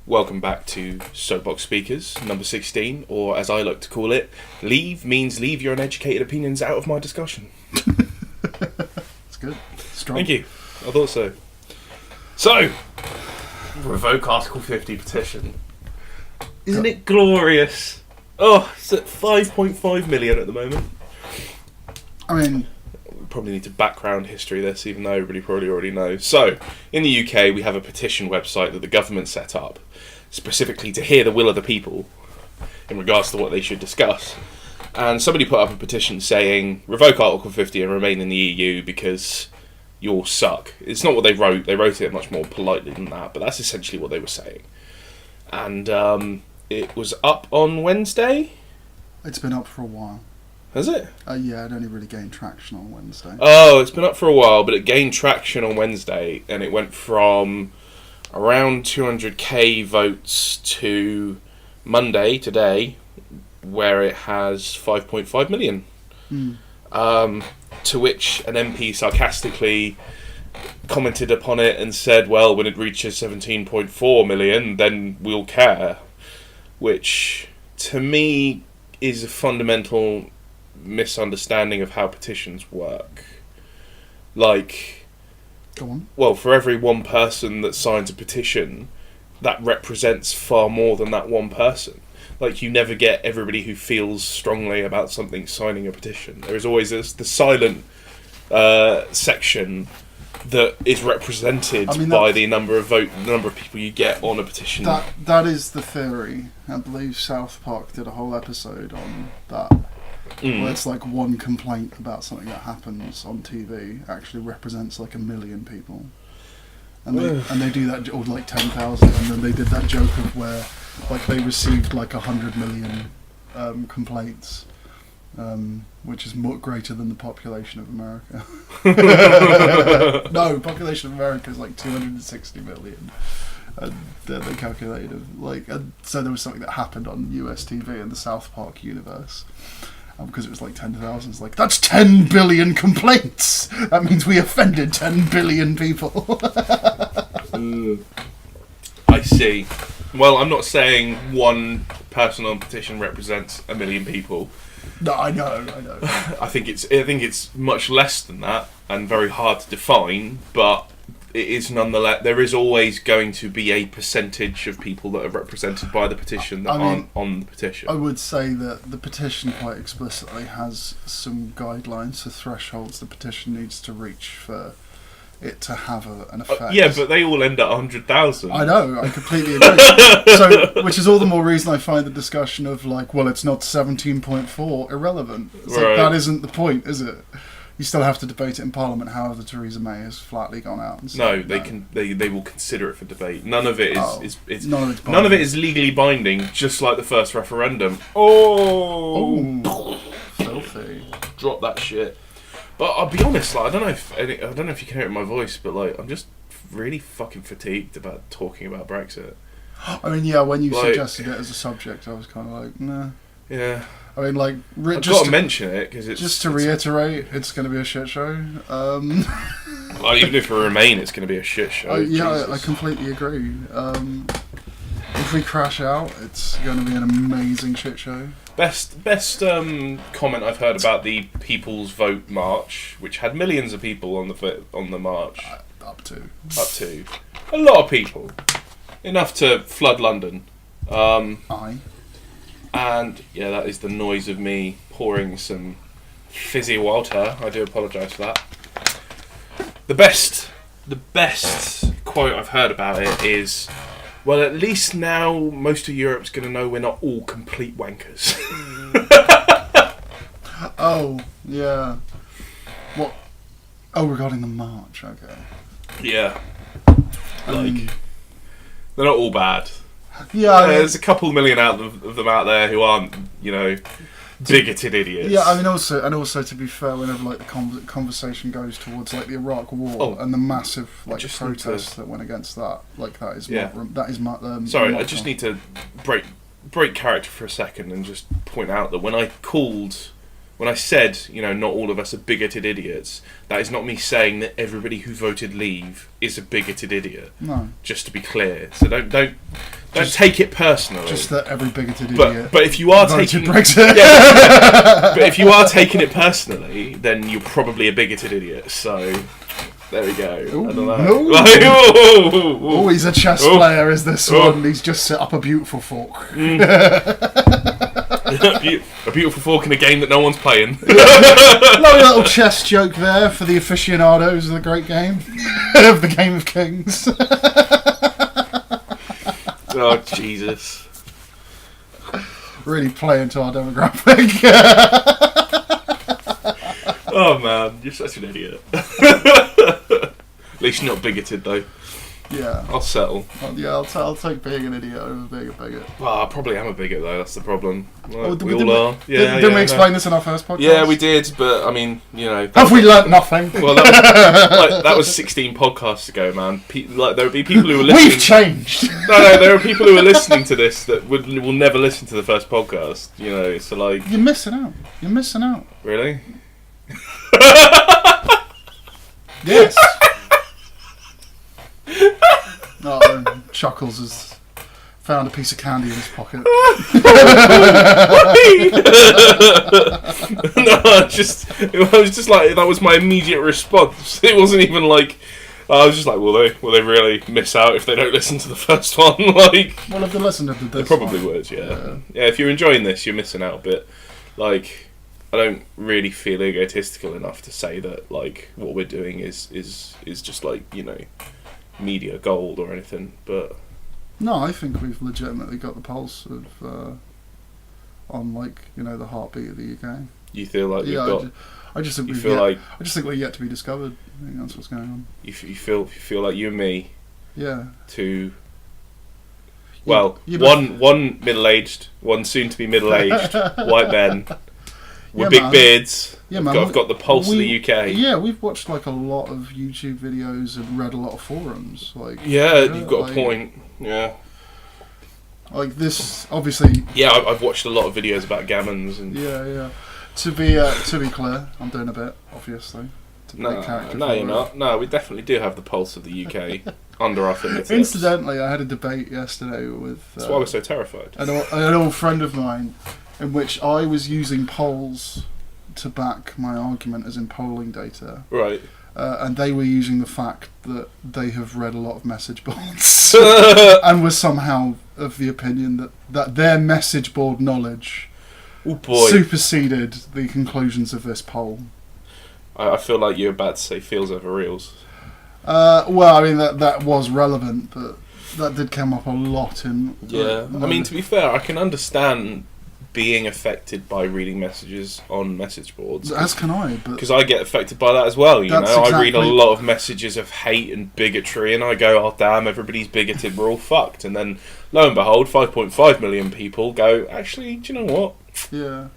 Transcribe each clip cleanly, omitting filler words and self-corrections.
Welcome back to Soapbox Speakers, number 16, or as I like to call it, leave means leave your uneducated opinions out of my discussion. That's good. Strong. Thank you. I thought so. So, revoke Article 50 petition. Isn't it glorious? Oh, it's at 5.5 million at the moment. I mean, We probably need to background history this, even though everybody probably already knows. So, in the UK, we have a petition website that the government set up, specifically to hear the will of the people in regards to what they should discuss. And somebody put up a petition saying, revoke Article 50 and remain in the EU because you all suck. It's not what they wrote. They wrote it much more politely than that, but that's essentially what they were saying. And it was up on Wednesday. it's been up for a while. Has it? Yeah, it only really gained traction on Wednesday. Oh, it's been up for a while, but it gained traction on Wednesday, and it went from around 200k votes to Monday, today, where it has 5.5 million. To which an MP sarcastically commented upon it and said, well, when it reaches 17.4 million, then we'll care. Which, to me, is a fundamental misunderstanding of how petitions work. Like, Go on. well, for every one person that signs a petition, that represents far more than that one person. Like, you never get everybody who feels strongly about something signing a petition. There is always the silent section that is represented by the number of people you get on a petition. That is the theory. I believe South Park did a whole episode on that. Where it's like one complaint about something that happens on TV actually represents like 1 million people. And they do that, or like 10,000, and then they did that joke of where like they received like 100 million complaints, which is greater than the population of America. No, population of America is like 260 million. And then they calculated so there was something that happened on US TV in the South Park universe. Because it was like 10,000, it's like, that's 10 billion complaints! That means we offended 10 billion people. I see. Well, I'm not saying one person on petition represents 1 million people. No, I know. I think it's much less than that and very hard to define, but it is nonetheless. There is always going to be a percentage of people that are represented by the petition that aren't on the petition. I would say that the petition quite explicitly has some guidelines for thresholds the petition needs to reach for it to have an effect. Yeah, but they all end at 100,000. I know, I completely agree. So, which is all the more reason I find the discussion of like, well, it's not 17.4 irrelevant. It's like, that isn't the point, is it? You still have to debate it in Parliament. However, Theresa May has flatly gone out and said they will consider it for debate. None of it is none of it is legally binding, just like the first referendum. Oh, filthy! Drop that shit. But I'll be honest, like, I don't know if you can hear it in my voice, but like, I'm just really fucking fatigued about talking about Brexit. I mean, yeah, when you suggested it as a subject, I was kind of like, nah. Yeah. I mean, like, I've got to mention it because it's just to reiterate, it's going to be a shit show. Well, even if we remain, it's going to be a shit show. Yeah, I completely agree. If we crash out, it's going to be an amazing shit show. Best comment I've heard about the People's Vote March, which had millions of people on the march. Up to a lot of people, enough to flood London. Aye. And yeah, that is the noise of me pouring some fizzy water. I do apologise for that. The best quote I've heard about it is, well, at least now most of Europe's going to know we're not all complete wankers. Oh, yeah. What? Oh, regarding the march, okay. Yeah. Like, they're not all bad. Yeah, there's a couple million of them out there who aren't, bigoted idiots. Yeah, I mean, also to be fair, whenever like the conversation goes towards like the Iraq War and the massive protests that went against that, like that is my. Sorry, I just need to break character for a second and just point out that when I said, not all of us are bigoted idiots, that is not me saying that everybody who voted Leave is a bigoted idiot. No. Just to be clear. So don't Don't take it personally. Just that every bigoted idiot. But if you are voted taking Brexit. but if you are taking it personally, then you're probably a bigoted idiot. So there we go. Ooh, I don't know. no. Like, Oh, he's a chess player, is this one? He's just set up a beautiful fork. A beautiful fork in a game that no one's playing. Lovely little chess joke there for the aficionados of the great game. Of the Game of Kings. Oh, Jesus. Really playing to our demographic. Oh, man. You're such an idiot. At least you're not bigoted, though. Yeah. I'll settle. I'll take being an idiot over being a bigot. Well, I probably am a bigot, though. That's the problem. Like, we didn't all are. Yeah, didn't we explain this in our first podcast? Yeah, we did, but, I mean, you know... Have we learnt nothing? Well, that was 16 podcasts ago, man. There would be people who were listening... We've changed! No, there are people who are listening to this that will never listen to the first podcast, you know, so, like... You're missing out. You're missing out. Really? Yes. Chuckles has found a piece of candy in his pocket. No, it was just like, that was my immediate response. It wasn't even like, I was just like, will they really miss out if they don't listen to the first one? Like, Well, if they listened to this, they probably would, yeah. If you're enjoying this, you're missing out, but, like, I don't really feel egotistical enough to say that, like, what we're doing is just, like, you know, media gold or anything, but... No, I think we've legitimately got the pulse of, on, like, you know, the heartbeat of the UK. You feel like you've got... I just think I just think we're yet to be discovered. I think that's what's going on. You feel like you and me... Yeah. Two... Well, one middle-aged, one soon-to-be middle-aged white men with big beards. Yeah, man. I've got the pulse of the UK. Yeah, we've watched like a lot of YouTube videos and read a lot of forums. Like, yeah, you've got a point. Yeah. Like this, obviously. Yeah, I've watched a lot of videos about gammons and. Yeah. To be clear, I'm doing a bit, obviously. No, you're not. No, we definitely do have the pulse of the UK under our fingertips. Incidentally, I had a debate yesterday with. That's why we're so terrified. An old friend of mine, in which I was using polls to back my argument, as in polling data. Right. And they were using the fact that they have read a lot of message boards and were somehow of the opinion that their message board knowledge superseded the conclusions of this poll. I feel like you're about to say feels over reels. Well, I mean, that was relevant, but that did come up a lot in... Yeah, I mean, to be fair, I can understand being affected by reading messages on message boards. As can I, but... Because I get affected by that as well, you know. I read a lot of messages of hate and bigotry, and I go, oh, damn, everybody's bigoted, we're all fucked. And then, lo and behold, 5.5 million people go, actually, do you know what? Yeah.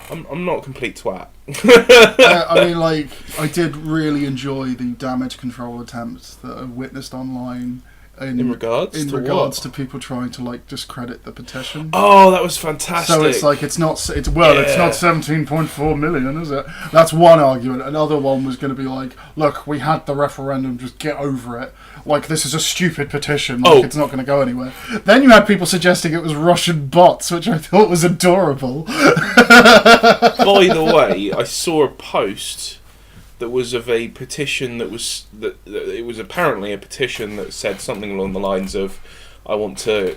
I'm not a complete twat. I mean, like, I did really enjoy the damage control attempts that I witnessed online. In regards to people trying to like discredit the petition. Oh, that was fantastic. So it's like it's not 17.4 million, is it? That's one argument. Another one was going to be like, look, we had the referendum, just get over it. Like, this is a stupid petition. Like, it's not going to go anywhere. Then you had people suggesting it was Russian bots, which I thought was adorable. By the way, I saw a post that was of a petition that it was apparently a petition that said something along the lines of, I want to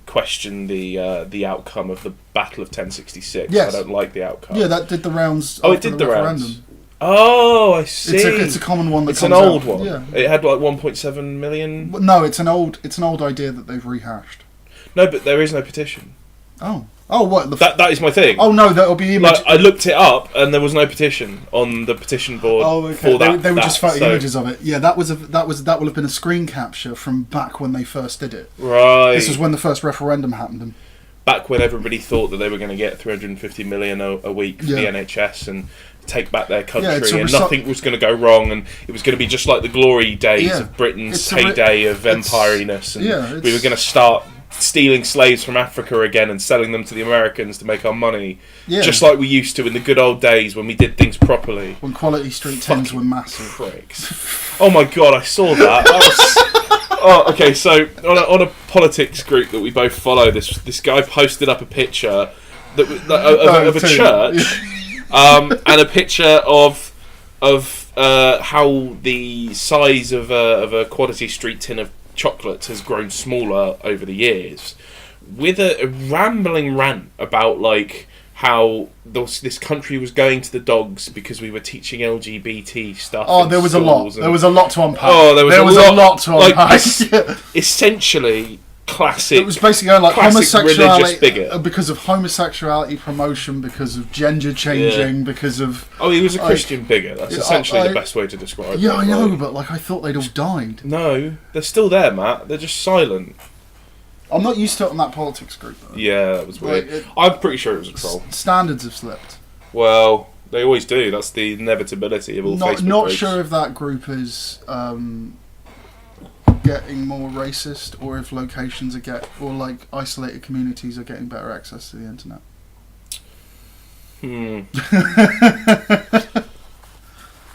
question the outcome of the Battle of 1066. Yes. I don't like the outcome. Yeah, that did the rounds. Oh, it did the rounds. Oh, I see. It's a common one. It's an old out. one. Yeah. It had like 1.7 million. No, it's an old idea that they've rehashed. No, but there is no petition. Oh, what? That is my thing. Oh no, that'll be like I looked it up and there was no petition on the petition board. Oh, okay. For they were just photo images of it. Yeah, that will have been a screen capture from back when they first did it. Right. This was when the first referendum happened. Back when everybody thought that they were going to get 350 million a week for the NHS and take back their country, and nothing was going to go wrong, and it was going to be just like the glory days of Britain's heyday of empire-ness, and we were going to start stealing slaves from Africa again and selling them to the Americans to make our money, just like we used to in the good old days when we did things properly. When quality street tins were massive. Pricks. Oh my god, I saw that. Oh, okay. So on a politics group that we both follow, this guy posted up a picture of a church, and a picture of how the size of a Quality Street tin of chocolate has grown smaller over the years, with a rambling rant about like how this country was going to the dogs because we were teaching LGBT stuff. Oh, there was a lot. There was a lot to unpack. Oh, there was a lot to unpack. Essentially, classic. It was basically like homosexuality bigot. Because of homosexuality promotion, because of gender changing, because of. Oh, he was a Christian bigot. That's essentially the best way to describe it. Yeah, I know, but like I thought they'd all died. No, they're still there, Matt. They're just silent. I'm not used to it on that politics group, though. Yeah, that was weird. I'm pretty sure it was a troll. Standards have slipped. Well, they always do. That's the inevitability of all Facebook Not groups. sure if that group is getting more racist, or if locations or like isolated communities are getting better access to the internet.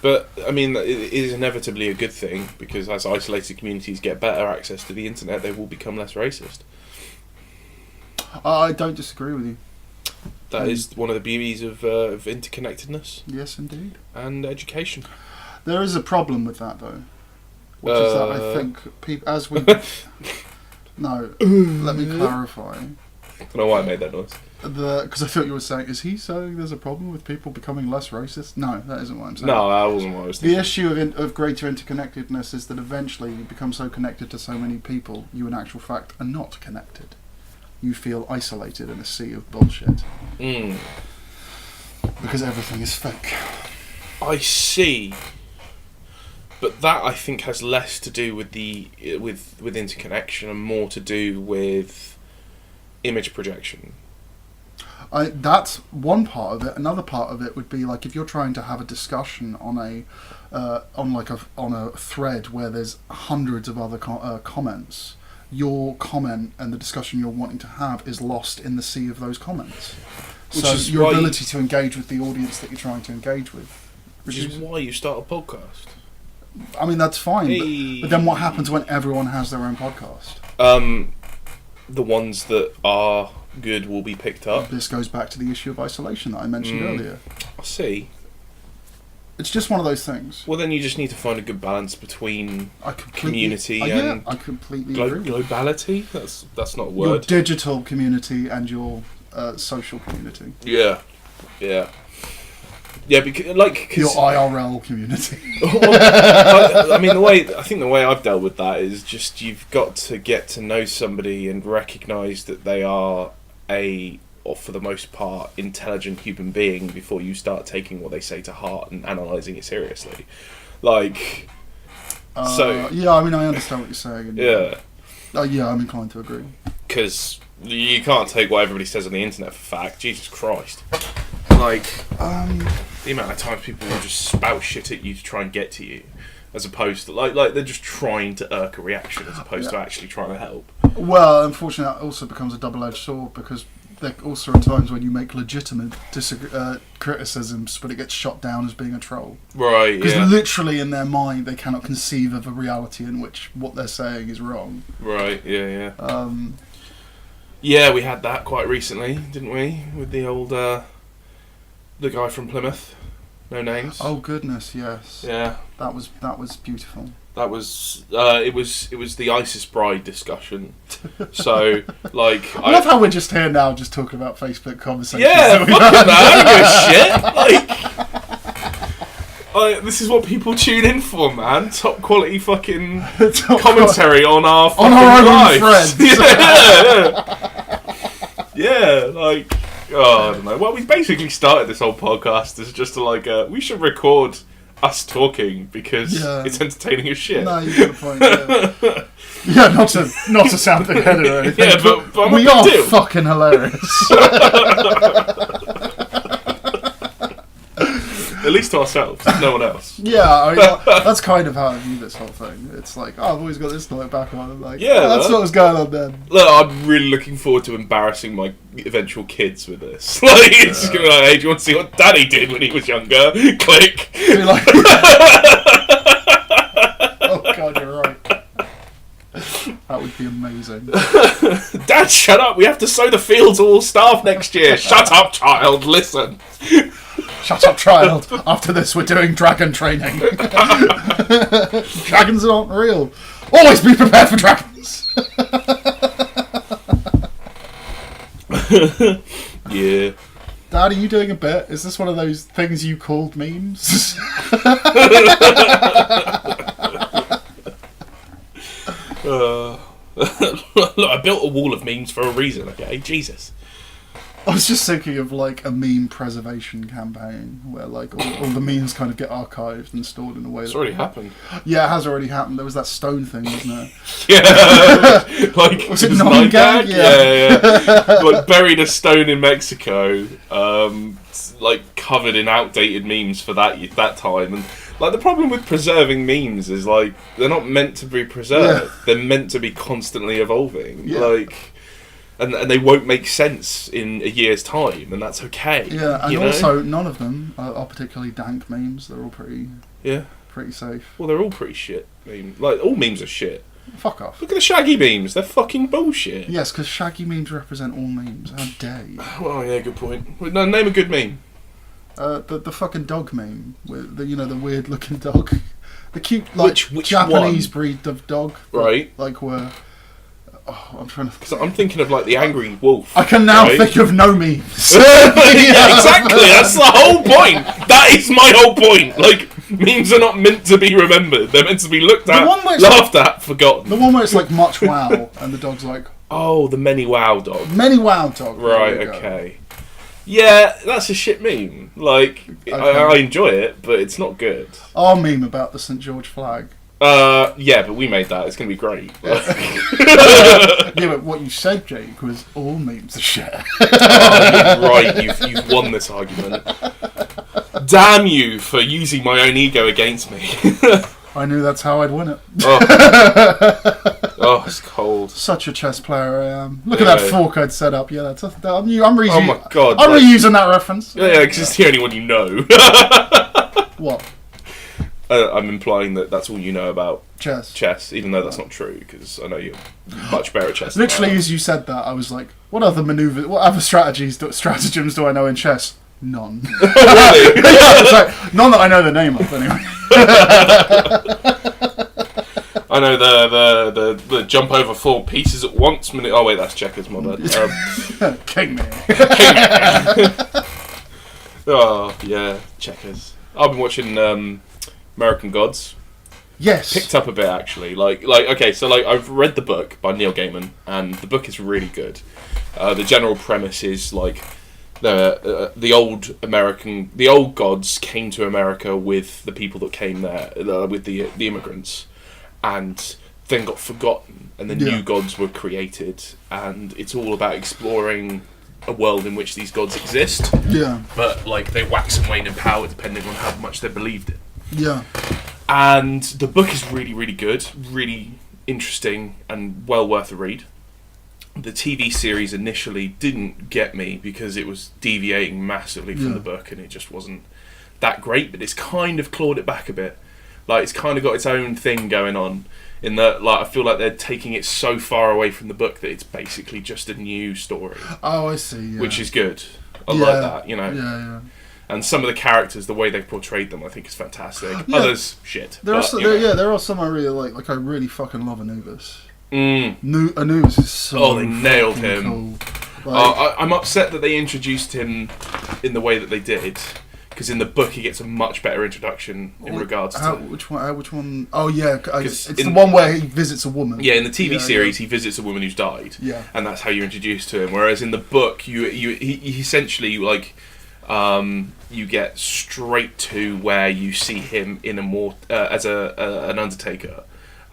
But, I mean, it is inevitably a good thing, because as isolated communities get better access to the internet, they will become less racist. I don't disagree with you. That is one of the beauties of interconnectedness. Yes, indeed. And education. There is a problem with that, though. Which is that I think people, as we... No, let me clarify. I don't know why I made that noise. Because I thought you were saying, is he saying there's a problem with people becoming less racist? No, that isn't what I'm saying. No, that wasn't what I was thinking. The issue of greater interconnectedness is that eventually you become so connected to so many people, you in actual fact are not connected. You feel isolated in a sea of bullshit. Because everything is fake. I see. But that, I think, has less to do with with interconnection and more to do with image projection. That's one part of it. Another part of it would be like if you're trying to have a discussion on a thread where there's hundreds of other comments. Your comment and the discussion you're wanting to have is lost in the sea of those comments. So your ability to engage with the audience that you're trying to engage with. Which is why you start a podcast. I mean, that's fine. But then what happens when everyone has their own podcast? The ones that are good will be picked up. This goes back to the issue of isolation that I mentioned earlier. I see. It's just one of those things. Well, then you just need to find a good balance between community and I completely agree. Globality. That's not a word. Your digital community and your social community. Yeah. Because your IRL community. I mean, the way I've dealt with that is just you've got to get to know somebody and recognise that they are or for the most part, intelligent human being before you start taking what they say to heart and analysing it seriously. Yeah, I mean, I understand what you're saying. Yeah. I'm inclined to agree. Because you can't take what everybody says on the internet for fact. Jesus Christ. The amount of times people will just spout shit at you to try and get to you, as opposed to like they're just trying to irk a reaction as opposed to actually trying to help. Well, unfortunately, that also becomes a double-edged sword because there also are times when you make legitimate criticisms, but it gets shot down as being a troll. Right. Because literally in their mind, they cannot conceive of a reality in which what they're saying is wrong. Right. Yeah. Yeah, we had that quite recently, didn't we? With the old. The guy from Plymouth, no names. Oh goodness, yes. Yeah. That was beautiful. That was it was the ISIS bride discussion. So I love how we're just here now, just talking about Facebook conversations. Yeah, fucking man, I don't give a shit. This is what people tune in for, man. Top quality fucking commentary on our own lives. Friends. Yeah, I don't know. Well, we basically started this whole podcast as just we should record us talking because it's entertaining as shit. No, you got a point. Yeah, not to sound big-headed or anything. Yeah, but we are fucking hilarious. At least to ourselves, no one else. Yeah, I mean, that's kind of how I view this whole thing. It's like, I've always got this to look back on. I'm like, that's what was going on then. Look, I'm really looking forward to embarrassing my eventual kids with this. It's just gonna be like, hey, do you want to see what Daddy did when he was younger? Click. Be like, oh God, you're right. That would be amazing. Dad, shut up! We have to sow the fields to all staff next year. Shut up, child. Listen. Shut up, child. After this, we're doing dragon training. Dragons aren't real. Always be prepared for dragons. Yeah. Dad, are you doing a bit? Is this one of those things you called memes? Look, I built a wall of memes for a reason, okay? Jesus. I was just thinking of like a meme preservation campaign where like all the memes kind of get archived and stored in a way. It's already happened. Yeah, it has already happened. There was that stone thing, wasn't it? Yeah. Like, was it Nine Gag? Yeah. Like buried a stone in Mexico, like covered in outdated memes for that time. And like the problem with preserving memes is like they're not meant to be preserved. Yeah. They're meant to be constantly evolving. Yeah. Like. And they won't make sense in a year's time, and that's okay. Yeah, and also none of them are particularly dank memes. They're all pretty safe. Well, they're all pretty shit. Like all memes are shit. Fuck off. Look at the Shaggy memes. They're fucking bullshit. Yes, because Shaggy memes represent all memes. How dare you? Well, yeah, good point. No, name a good meme. The fucking dog meme with the the weird looking dog, the cute like which Japanese one? breed of dog, right? Like where. Oh, I'm trying to. Because I'm thinking of like the angry wolf. I can now think of no memes. Yeah, exactly. That's the whole point. That is my whole point. Like memes are not meant to be remembered. They're meant to be looked at, laughed at, forgotten. The one where it's like much wow, and the dog's like. Oh, the many wow dog. Many wow dog. Right. Okay. Yeah, that's a shit meme. Like okay. I enjoy it, but it's not good. Our meme about the St. George flag. Yeah, but we made that. It's going to be great. Yeah, but what you said, Jake, was all memes are shit. Right, you've won this argument. Damn you for using my own ego against me. I knew that's how I'd win it. Oh, it's cold. Such a chess player I am. Look at that fork I'd set up. Yeah, I'm reusing. Oh my god! I'm reusing that reference. Yeah, because it's the only one you know. What? I'm implying that that's all you know about chess, even though that's not true, because I know you're much better at chess. Literally, as you said that, I was like, what other maneuvers, what other stratagems do I know in chess? None. Really? Yeah, sorry, none that I know the name of, anyway. I know the jump over 4 pieces at once. Oh wait, that's checkers, my bad. King me. Oh yeah, checkers. I've been watching American Gods. Yes. Picked up a bit actually. Like okay, so like I've read the book by Neil Gaiman, and the book is really good. The general premise is like the old gods came to America with the people that came there, with the immigrants, and then got forgotten, and then new gods were created, and it's all about exploring a world in which these gods exist. Yeah. But like they wax and wane in power depending on how much they're believed in. Yeah. And the book is really, really good, really interesting, and well worth a read. The TV series initially didn't get me because it was deviating massively from the book, and it just wasn't that great, but it's kind of clawed it back a bit. Like, it's kind of got its own thing going on, in that, like, I feel like they're taking it so far away from the book that it's basically just a new story. Oh, I see, yeah. Which is good. I like that, you know. Yeah. And some of the characters, the way they've portrayed them, I think is fantastic. Yeah. Others, shit. There are some I really like. Like, I really fucking love Anubis. Anubis is so they nailed him. Cool. Like, I'm upset that they introduced him in the way that they did, because in the book he gets a much better introduction in regards to... Which one? Oh, yeah. It's the one where he visits a woman. Yeah, in the TV series, he visits a woman who's died. Yeah. And that's how you're introduced to him. Whereas in the book, he essentially, like... you get straight to where you see him in a more as an Undertaker,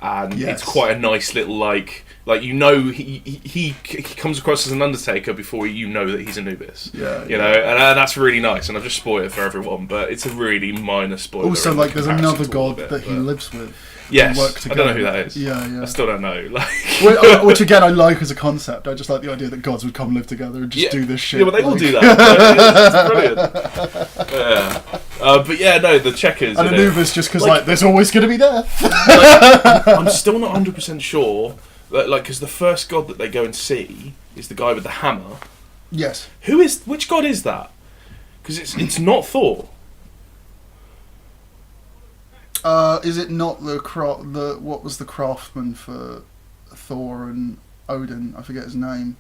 and it's quite a nice little like you know he comes across as an Undertaker before you know that he's Anubis. You know, and that's really nice. And I've just spoiled it for everyone, but it's a really minor spoiler. Also, like there's another god that he lives with. Yes, I don't know who that is. Yeah. I still don't know. Like, which again, I like as a concept. I just like the idea that gods would come live together and just do this shit. Yeah, but they all do that. It's brilliant. Yeah. But yeah, no, the checkers. And Anubis just because like there's always going to be death. I'm still not 100% sure Like, because the first god that they go and see is the guy with the hammer. Yes. Which god is that? Because it's not Thor. Is it not what was the craftsman for Thor and Odin? I forget his name.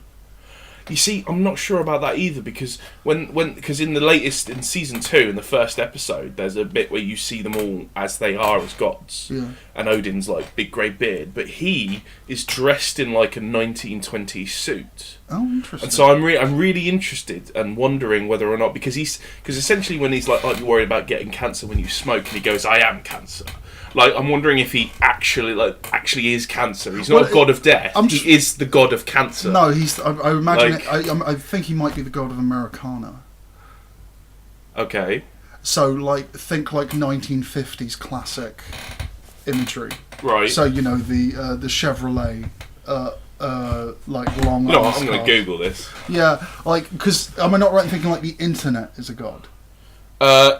You see, I'm not sure about that either, because because in season 2, in the first episode, there's a bit where you see them all as they are as gods, and Odin's like big grey beard, but he is dressed in like a 1920s suit. Oh, interesting. And so I'm really interested and wondering whether or not, because essentially when he's like, aren't you worried about getting cancer when you smoke, and he goes, I am cancer. Like, I'm wondering if he actually is cancer. He's not a god of death. He is the god of cancer. No, he's. I imagine. I think he might be the god of Americana. Okay. So, like, think like 1950s classic imagery. Right. So the Chevrolet, like long. No, I'm going to Google this. Yeah, like, because am I not right in thinking like the internet is a god?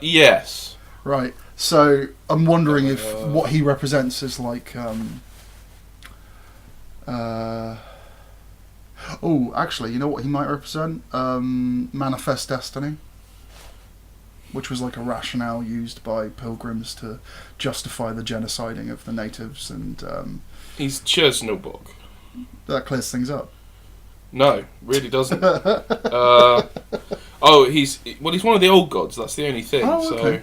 Yes. Right. So I'm wondering if what he represents is like, actually, you know what he might represent? Manifest Destiny, which was like a rationale used by pilgrims to justify the genociding of the natives, and he's Chernobyl. That clears things up. No, really doesn't. He's one of the old gods. That's the only thing. Oh, okay. So.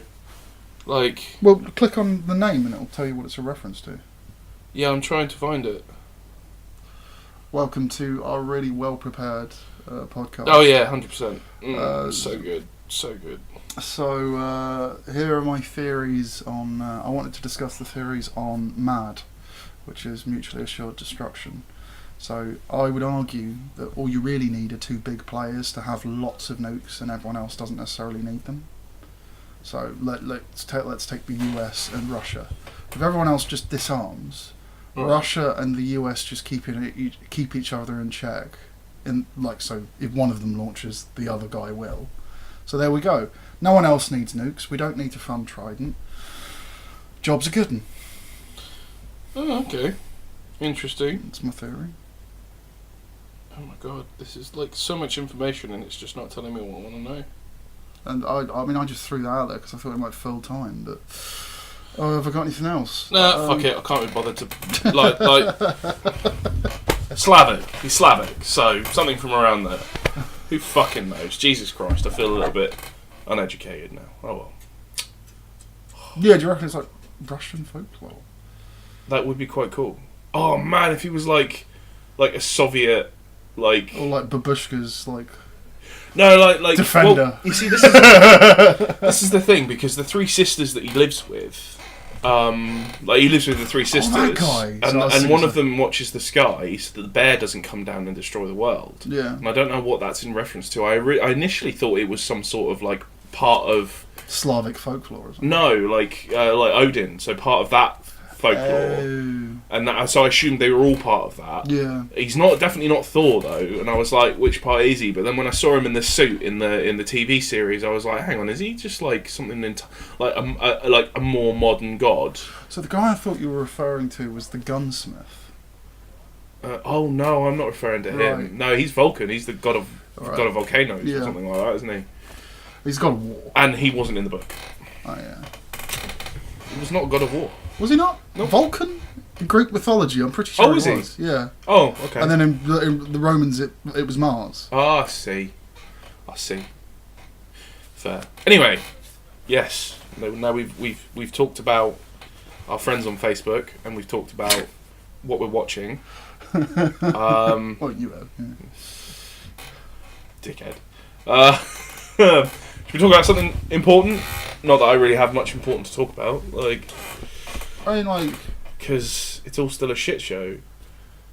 Like, well, click on the name and it'll tell you what it's a reference to. Yeah, I'm trying to find it. Welcome to our really well prepared podcast. Oh yeah, 100%. So good, so good. So here are my theories on. I wanted to discuss the theories on MAD, which is mutually assured destruction. So I would argue that all you really need are 2 big players to have lots of nukes, and everyone else doesn't necessarily need them. So let's take the US and Russia. If everyone else just disarms, Russia and the US just keep each other in check. So if one of them launches, the other guy will. So there we go. No one else needs nukes. We don't need to fund Trident. Job's a good one. Oh, okay. Interesting. That's my theory. Oh my god, this is like so much information and it's just not telling me what I want to know. And I just threw that out there because I thought it might fill time, but have I got anything else? Nah, fuck it. I can't be bothered to like Slavic. He's Slavic, so something from around there. Who fucking knows? Jesus Christ, I feel a little bit uneducated now. Oh well. Yeah, do you reckon it's like Russian folklore? That would be quite cool. Oh man, if he was like a Soviet, like, or like Babushka's like. No, like Defender. Well, you see, this is the thing, because the 3 sisters that he lives with, he lives with the 3 sisters, that guy. and one of them watches the sky so that the bear doesn't come down and destroy the world. Yeah, and I don't know what that's in reference to. I initially thought it was some sort of like part of Slavic folklore or something. No, like Odin, so part of that folklore, and so I assumed they were all part of that. Yeah, he's definitely not Thor though, and I was like, which part is he? But then when I saw him in the suit in the TV series, I was like, hang on, is he just like something like a more modern god? So the guy I thought you were referring to was the gunsmith. Oh no, I'm not referring to him. Right. No, he's Vulcan. He's the god of volcanoes or something like that, isn't he? He's god of war, and he wasn't in the book. Oh yeah, he was not god of war. Was he not? No. Vulcan? In Greek mythology, I'm pretty sure he was. Yeah. Oh, okay. And then in the Romans, it was Mars. Ah, I see. Fair. Anyway, yes. Now we've talked about our friends on Facebook, and we've talked about what we're watching. Well, you have. Yeah. Dickhead. Should we talk about something important? Not that I really have much important to talk about. Because it's all still a shit show.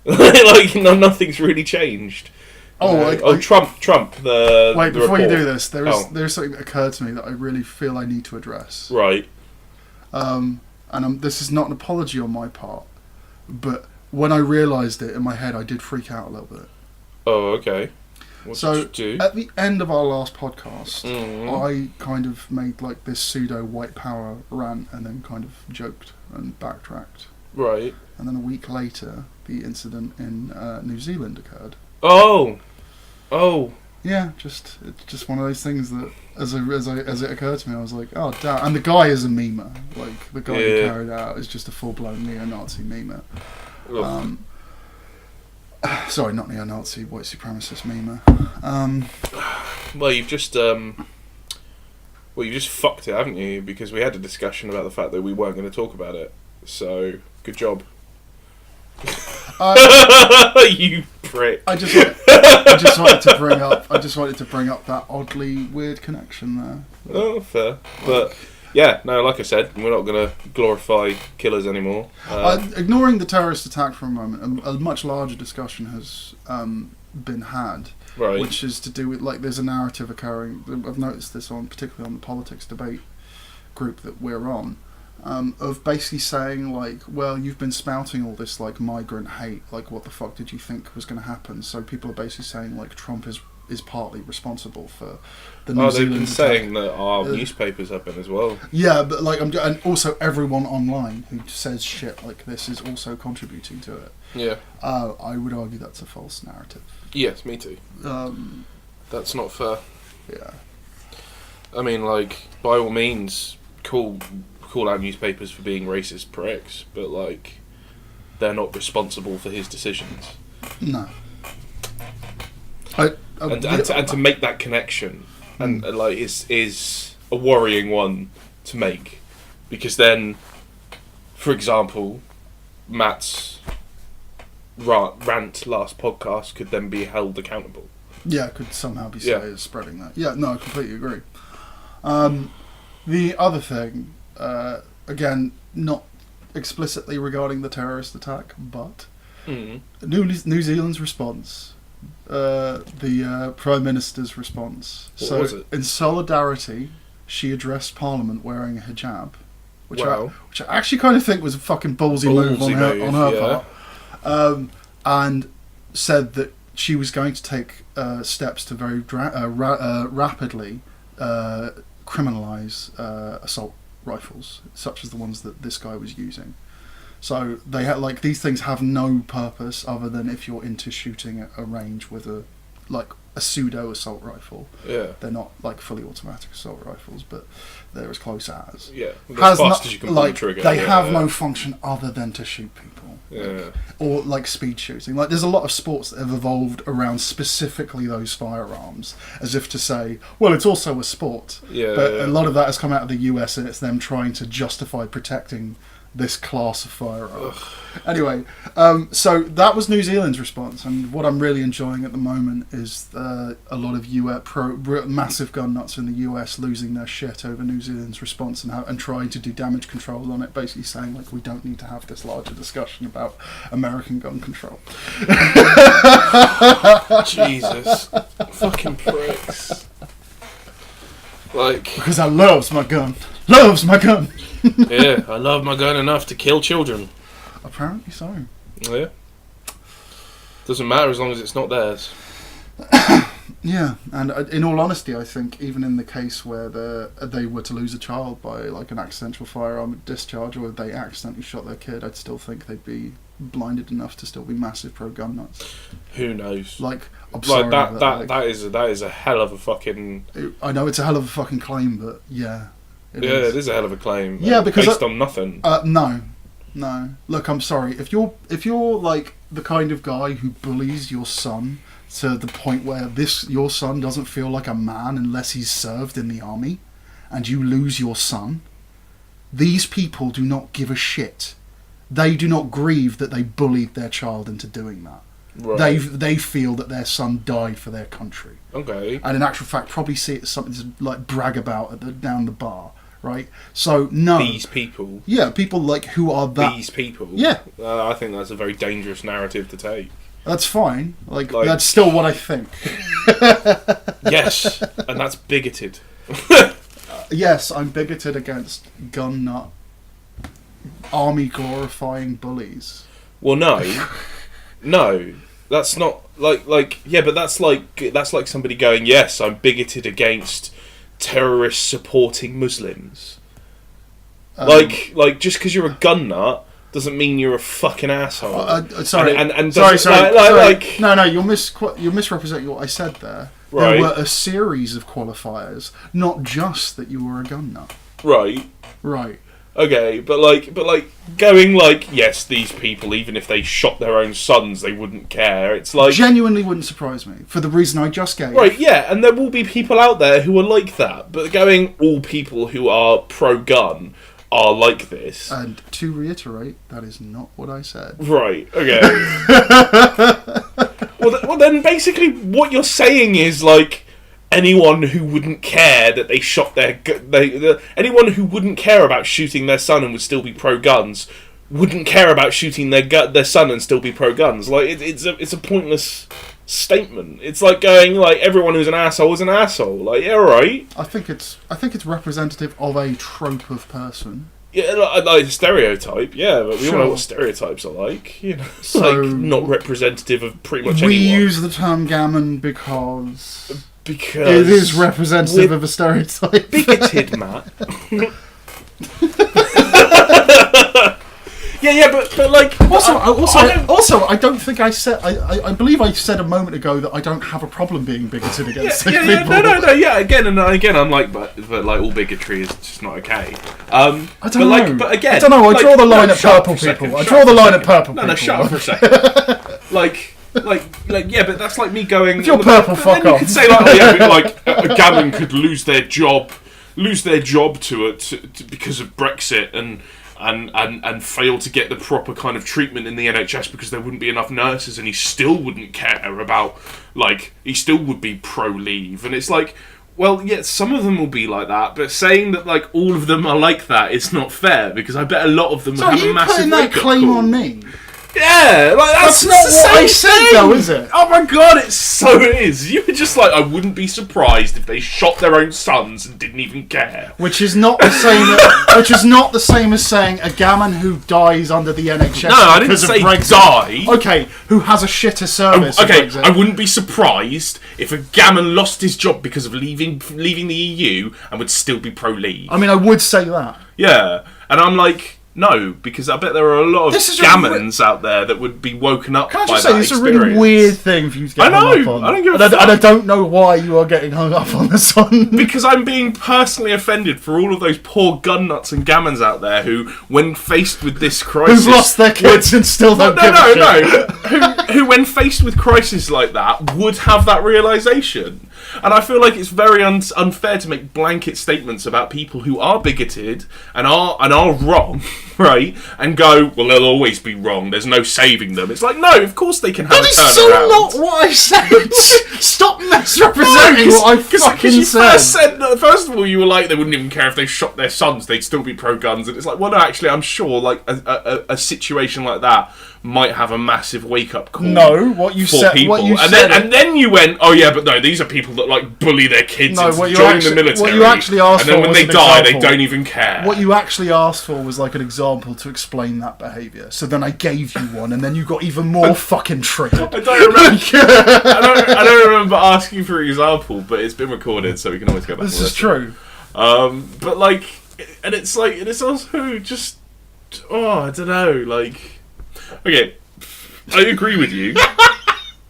Nothing's really changed. Trump. Wait, before report. You do this, there's something that occurred to me that I really feel I need to address. Right. This is not an apology on my part, but when I realised it in my head, I did freak out a little bit. Oh, okay. What did you do? At the end of our last podcast, I kind of made like this pseudo white power rant and then kind of joked and backtracked. Right. And then a week later, the incident in New Zealand occurred. Oh. Yeah, it's just one of those things that, as it occurred to me, I was like, oh damn. And the guy is a memer. Like, the guy who carried it out is just a full-blown neo-Nazi memer. Sorry, not neo-Nazi, white supremacist memer. Well, you've just fucked it, haven't you? Because we had a discussion about the fact that we weren't going to talk about it. So, good job. You prick. I just wanted to bring up that oddly weird connection there. Oh, fair. But yeah, no, like I said, we're not going to glorify killers anymore. Ignoring the terrorist attack for a moment, a much larger discussion has been had, right, which is to do with, like, there's a narrative occurring. I've noticed this particularly on the politics debate group that we're on. Of basically saying, like, well, you've been spouting all this, like, migrant hate, like, what the fuck did you think was going to happen? So people are basically saying, like, Trump is partly responsible for the New Zealand they've been attack. saying that our newspapers have been as well. Yeah, but, like, and also everyone online who says shit like this is also contributing to it. Yeah. I would argue that's a false narrative. Yes, me too. That's not fair. Yeah. I mean, like, by all means, call out newspapers for being racist pricks, but, like, they're not responsible for his decisions. No. And to make that connection, and like, is a worrying one to make, because then, for example, Matt's rant last podcast could then be held accountable. Yeah, could somehow be said as spreading that. Yeah, no, I completely agree. The other thing, again, not explicitly regarding the terrorist attack, but New Zealand's response, the Prime Minister's response. What was it? In solidarity, she addressed Parliament wearing a hijab, which I actually kind of think was a fucking ballsy move on her part, and said that she was going to take steps to very rapidly criminalise assault rifles, such as the ones that this guy was using. So they had, like, these things have no purpose other than if you're into shooting at a range with a pseudo assault rifle. Yeah. They're not like fully automatic assault rifles, but they're as close as. Yeah. As fast as you can pull the trigger. They have no function other than to shoot people. Yeah. Or like speed shooting. Like, there's a lot of sports that have evolved around specifically those firearms, as if to say, well, it's also a sport. Yeah. But a lot of that has come out of the US, and it's them trying to justify protecting this class of firearm. Anyway, so that was New Zealand's response, and what I'm really enjoying at the moment is a lot of massive gun nuts in the US losing their shit over New Zealand's response and trying to do damage control on it, basically saying, like, we don't need to have this larger discussion about American gun control. Jesus. Fucking pricks. Like, because I loves my gun. Loves my gun. Yeah, I love my gun enough to kill children. Apparently so. Yeah. Doesn't matter as long as it's not theirs. Yeah, and in all honesty, I think even in the case where they were to lose a child by, like, an accidental firearm discharge, or they accidentally shot their kid, I'd still think they'd be blinded enough to still be massive pro-gun nuts. Who knows? Like, I'm like sorry, that is a hell of a fucking. I know it's a hell of a fucking claim, but yeah. It is a hell of a claim. Yeah, because based on nothing. No. Look, I'm sorry. If you're like the kind of guy who bullies your son to the point where your son doesn't feel like a man unless he's served in the army, and you lose your son, these people do not give a shit. They do not grieve that they bullied their child into doing that. Right. They feel that their son died for their country. Okay. And in actual fact, probably see it as something to, like, brag about down the bar. Right, so no. These people. Yeah, people like who are that. These people. Yeah, I think that's a very dangerous narrative to take. That's fine. Like that's still what I think. Yes, and that's bigoted. Yes, I'm bigoted against gun nut, army glorifying bullies. Well, no, that's not like yeah, but that's like somebody going, yes, I'm bigoted against terrorists supporting Muslims. Like just because you're a gun nut doesn't mean you're a fucking asshole. Sorry, and sorry. like No, you're misrepresenting what I said there. Right. There were a series of qualifiers, not just that you were a gun nut. Right. Okay, but going like, yes, these people, even if they shot their own sons, they wouldn't care. It's like genuinely wouldn't surprise me for the reason I just gave. Right, yeah, and there will be people out there who are like that, but going all people who are pro-gun are like this. And to reiterate, that is not what I said. Right. Okay. well, then basically what you're saying is like, anyone who wouldn't care that they shot anyone who wouldn't care about shooting their son and would still be pro-guns wouldn't care about shooting their son and still be pro-guns. Like it's a pointless statement. It's like going like everyone who's an asshole is an asshole. Like, yeah, right. I think it's representative of a trope of person. Yeah, like a stereotype. Yeah, but we all Sure. know what stereotypes are like. You know, So like not representative of pretty much we anyone. use the term gammon because Because it is representative of a stereotype. bigoted, Matt. yeah, but like Also, I don't think I said. I believe I said a moment ago that I don't have a problem being bigoted against people. Again, I'm like, but like all bigotry is just not okay. I don't know. But again, I don't know. I draw the line at shut up purple for a second, people. I shut draw up the for a line at second. purple people. No, shut up for a second. like, yeah, but that's like me going. If you're purple, but fuck then you off. could say like, oh, yeah, but, like a gammon could lose their job to it because of Brexit and fail to get the proper kind of treatment in the NHS because there wouldn't be enough nurses, and he still wouldn't care about, like, he still would be pro-leave. And it's like, well, yeah, some of them will be like that, but saying that, like, all of them are like that is not fair, because I bet a lot of them So will are have you a massive putting that wake-up claim call. on me? Yeah, like that's not the what I same said, thing. though, is it? Oh my god, it is. You were just like, I wouldn't be surprised if they shot their own sons and didn't even care. Which is not the same. Which is not the same as saying a gammon who dies under the NHS. No, I didn't because say of Brexit. die. Okay, who has a shitter service? Okay, of Brexit. I wouldn't be surprised if a gammon lost his job because of leaving the EU and would still be pro-leave. I mean, I would say that. Yeah, and I'm like, no, because I bet there are a lot of This is gammons out there that would be woken up Can I by just that say, this is a experience. really weird thing for you to get I know, hung up on. I don't give a and fuck. I don't know why you are getting hung up on this one. Because I'm being personally offended for all of those poor gun nuts and gammons out there who, when faced with this crisis, Who've lost their kids and still don't give a shit. who, when faced with crisis like that, would have that realization. And I feel like it's very unfair to make blanket statements about people who are bigoted and are wrong, right? And go, well, they'll always be wrong. There's no saving them. It's like, no, of course they can have That a is turnaround. so not what I said. Stop misrepresenting what I fucking you said. First of all, you were like, they wouldn't even care if they shot their sons, they'd still be pro-guns. And it's like, well, no, actually, I'm sure like a situation like that might have a massive wake-up call. No, what you for said. people. What you and said. then you went, oh yeah, but no, these are people that like bully their kids No, into what you joining actually- the military. what you actually asked and then for when was they an die, example. they don't even care. What you actually asked for was like an example to explain that behaviour. So then I gave you one, and then you got even more fucking triggered. I don't remember. I don't remember asking for an example, but it's been recorded, so we can always go back. This and is listen. true. But like, and it's like, and it's also just, I don't know, like, okay, I agree with you.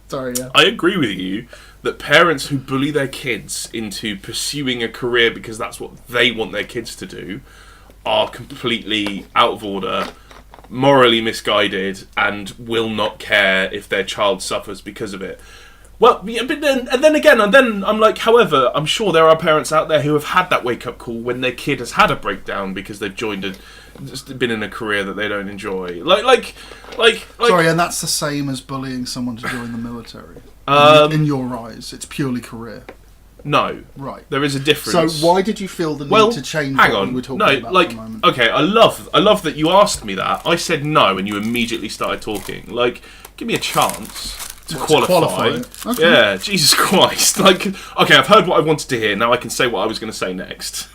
Sorry, yeah. I agree with you that parents who bully their kids into pursuing a career because that's what they want their kids to do are completely out of order, morally misguided, and will not care if their child suffers because of it. Well, yeah, but then I'm like, however, I'm sure there are parents out there who have had that wake-up call when their kid has had a breakdown because they've just been in a career that they don't enjoy. Like. Sorry, and that's the same as bullying someone to join the military. In your eyes, it's purely career. No. Right. There is a difference. So why did you feel the need to change hang what on. we were talking No, about like, for a moment? okay, I love that you asked me that. I said no, and you immediately started talking. Like, give me a chance to qualify. Okay. Yeah, Jesus Christ. Like, okay, I've heard what I wanted to hear. Now I can say what I was going to say next.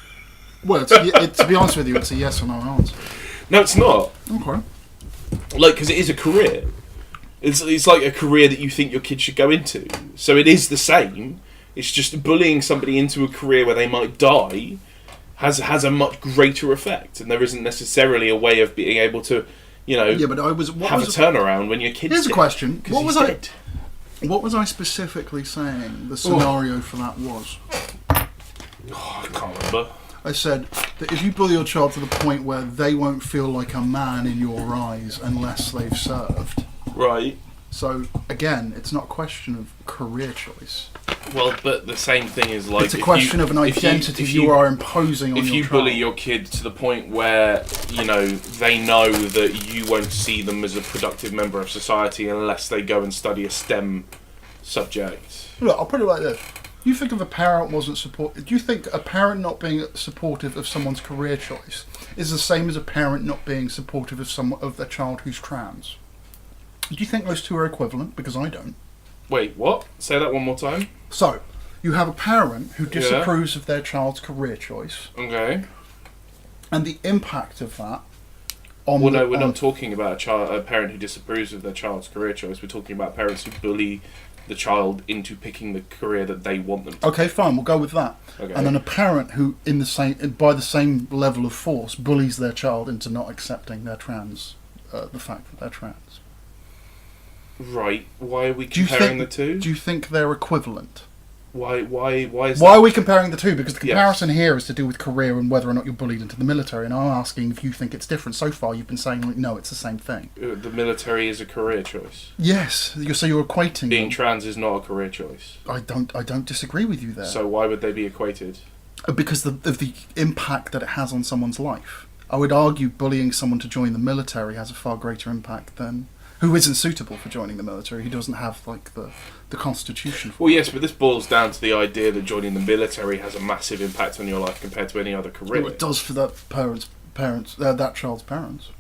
Well, to be honest with you, it's a yes or no answer. No, it's not. Okay. Like, because it is a career. It's like a career that you think your kid should go into. So it is the same. It's just bullying somebody into a career where they might die has a much greater effect, and there isn't necessarily a way of being able to You know, Yeah, but have a turnaround when your kid's Here's a question. Dead. What was I specifically saying the scenario for that was? Oh, I can't remember. I said that if you bully your child to the point where they won't feel like a man in your eyes unless they've served. Right. So, again, it's not a question of career choice. Well, but the same thing is like... It's a question of an identity you are imposing on your child. If you bully your kid to the point where, you know, they know that you won't see them as a productive member of society unless they go and study a STEM subject. Look, I'll put it like this. You think if a parent wasn't supportive... Do you think a parent not being supportive of someone's career choice is the same as a parent not being supportive of their child who's trans? Do you think those two are equivalent? Because I don't. Wait, what? Say that one more time. So, you have a parent who disapproves of their child's career choice. Okay. And the impact of that on... Well, no, we're not talking about a parent who disapproves of their child's career choice. We're talking about parents who bully the child into picking the career that they want them to. Okay, fine, we'll go with that. Okay. And then a parent who, by the same level of force, bullies their child into not accepting their the fact that they're trans. Right. Why are we comparing the two? Do you think they're equivalent? Why are we comparing the two? Because the comparison here is to do with career and whether or not you're bullied into the military, and I'm asking if you think it's different. So far, you've been saying, like, no, it's the same thing. The military is a career choice. Yes, so you're equating being trans is not a career choice. I don't disagree with you there. So why would they be equated? Because of the impact that it has on someone's life. I would argue bullying someone to join the military has a far greater impact than... who isn't suitable for joining the military, who doesn't have like the constitution for it. Yes, but this boils down to the idea that joining the military has a massive impact on your life compared to any other career. Well, it does for that that child's parents.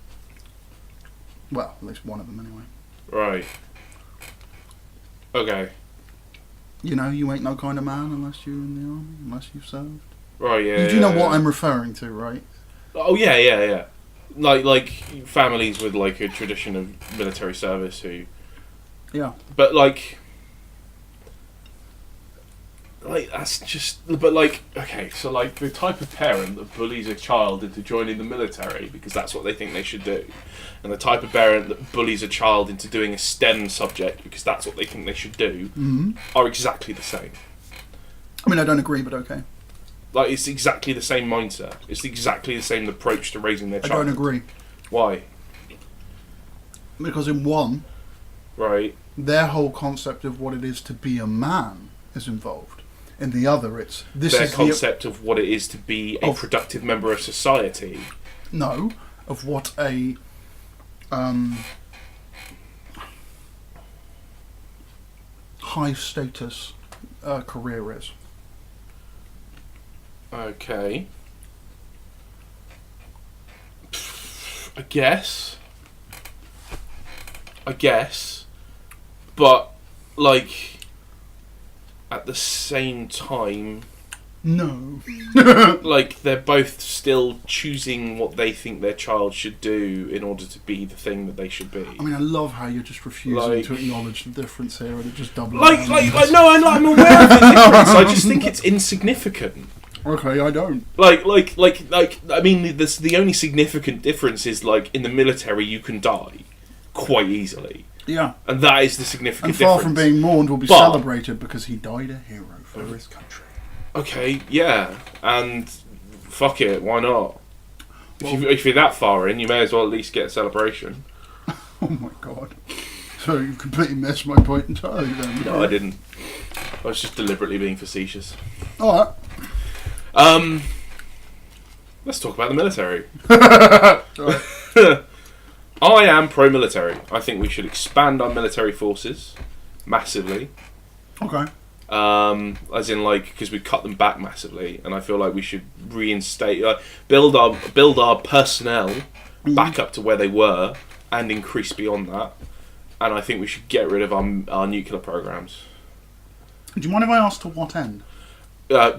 Well, at least one of them anyway. Right. Okay. You know, you ain't no kind of man unless you're in the army, unless you've served. Right, yeah. You do know what I'm referring to, right? Oh, yeah. Like families with like a tradition of military service who... Yeah. But like that's just... But like, okay, so like the type of parent that bullies a child into joining the military because that's what they think they should do, and the type of parent that bullies a child into doing a STEM subject because that's what they think they should do, are exactly the same. I mean, I don't agree, but okay. Like, it's exactly the same mindset. It's exactly the same approach to raising their child. I don't agree. Why? Because in one... Right. Their whole concept of what it is to be a man is involved. In the other, it's... Their concept of what it is to be a productive member of society. No. Of what a... high status career is. Okay. I guess. But, like, at the same time... No. Like, they're both still choosing what they think their child should do in order to be the thing that they should be. I mean, I love how you're just refusing to acknowledge the difference here, and it just doubles. No, I'm aware of the difference. I just think it's insignificant. Okay, I don't. I mean, the only significant difference is, like, in the military you can die quite easily. Yeah. And that is the significant difference. And far from being mourned, will be celebrated because he died a hero for his country. Okay, yeah. And fuck it, why not? If you're that far in, you may as well at least get a celebration. Oh my god. So you completely missed my point entirely then. No, I didn't. I was just deliberately being facetious. Alright. Let's talk about the military. I am pro-military. I think we should expand our military forces massively. Okay. As in, like, because we cut them back massively, and I feel like we should reinstate, build our personnel back up to where they were, and increase beyond that. And I think we should get rid of our nuclear programs. Do you mind if I ask to what end?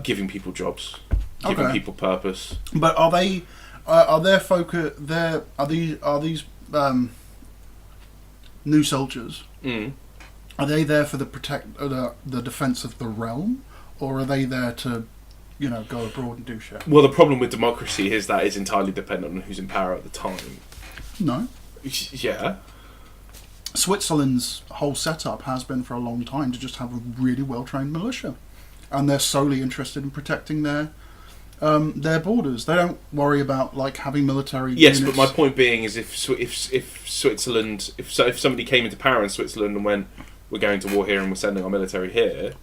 Giving people jobs, giving people purpose. But are they? Are their focus? Are these new soldiers? Are they there for the defence of the realm, or are they there to, go abroad and do shit? Well, the problem with democracy is that it's entirely dependent on who's in power at the time. No. Yeah. Switzerland's whole setup has been for a long time to just have a really well-trained militia, and they're solely interested in protecting their borders. They don't worry about like having military. Yes, units. but my point being is if Switzerland, if somebody came into power in Switzerland and went, we're going to war here and we're sending our military here,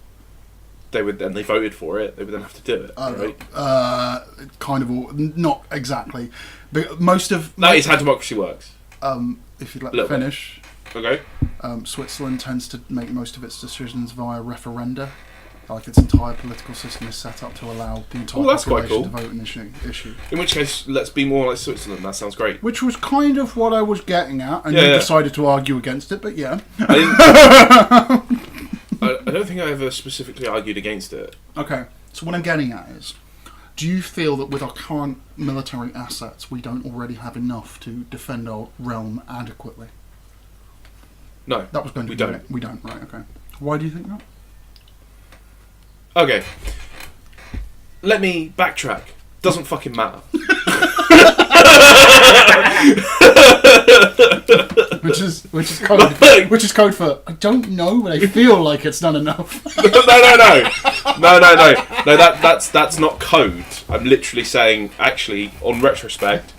they would then they voted for it. They would then have to do it, right? Kind of, not exactly. But most of that is how democracy works. If you'd let me finish. Okay. Switzerland tends to make most of its decisions via referenda. Like its entire political system is set up to allow the entire population to vote on an issue. In which case, let's be more like Switzerland. That sounds great. Which was kind of what I was getting at, and you decided to argue against it, but yeah. I don't think I ever specifically argued against it. Okay, so what I'm getting at is, do you feel that with our current military assets, we don't already have enough to defend our realm adequately? No, that was going to we be don't. It. We don't, right, okay. Why do you think that? Okay. Let me backtrack. Doesn't fucking matter. which is code for I don't know, but I feel like it's not enough. No. That's not code. I'm literally saying, actually, on retrospect,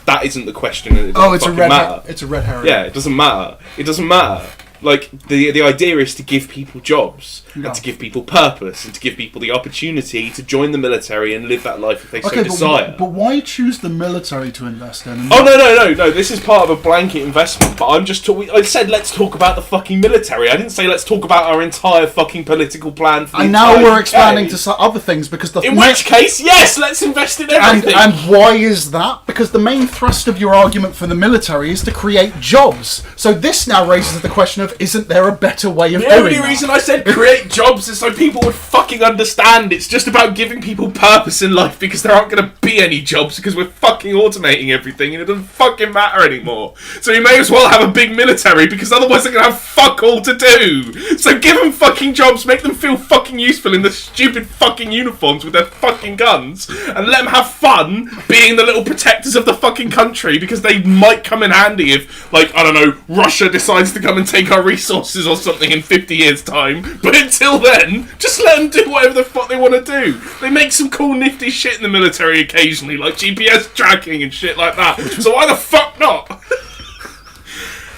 that isn't the question. And it doesn't matter. It's a red herring. Yeah, it doesn't matter. It doesn't matter. Like, the idea is to give people jobs, and to give people purpose, and to give people the opportunity to join the military and live that life if they so desire. But why choose the military to invest in? Oh, no, this is part of a blanket investment, but I'm just talking... I said let's talk about the fucking military. I didn't say let's talk about our entire fucking political plan for the And now we're expanding to other things, because the... In which case, yes, let's invest in everything! And why is that? Because the main thrust of your argument for the military is to create jobs. So this now raises the question of, isn't there a better way of doing that? The only reason I said create jobs is so people would fucking understand. It's just about giving people purpose in life, because there aren't going to be any jobs because we're fucking automating everything and it doesn't fucking matter anymore. So you may as well have a big military, because otherwise they're going to have fuck all to do. So give them fucking jobs, make them feel fucking useful in the stupid fucking uniforms with their fucking guns, and let them have fun being the little protectors of the fucking country, because they might come in handy if, like, I don't know, Russia decides to come and take our resources or something in 50 years time. But until then, just let them do whatever the fuck they want to do. They make some cool nifty shit in the military occasionally, like GPS tracking and shit like that. So why the fuck not?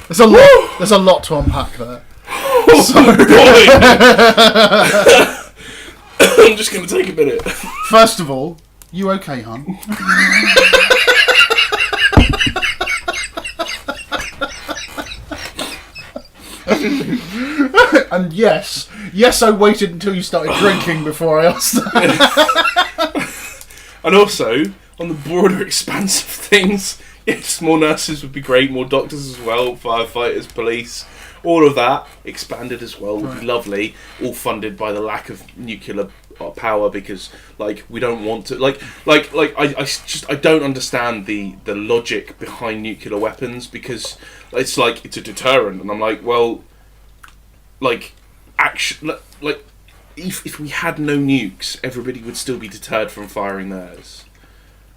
There's a lot to unpack there. Oh boy! I'm just going to take a minute. First of all, you okay, hon? And yes, I waited until you started drinking before I asked that. And also, on the broader expanse of things, yes, more nurses would be great, more doctors as well, firefighters, police, all of that expanded as well would be lovely, all funded by the lack of nuclear power, because like we don't want to I don't understand the logic behind nuclear weapons, because it's like it's a deterrent, and I'm like, well, like actually, like if we had no nukes, everybody would still be deterred from firing theirs,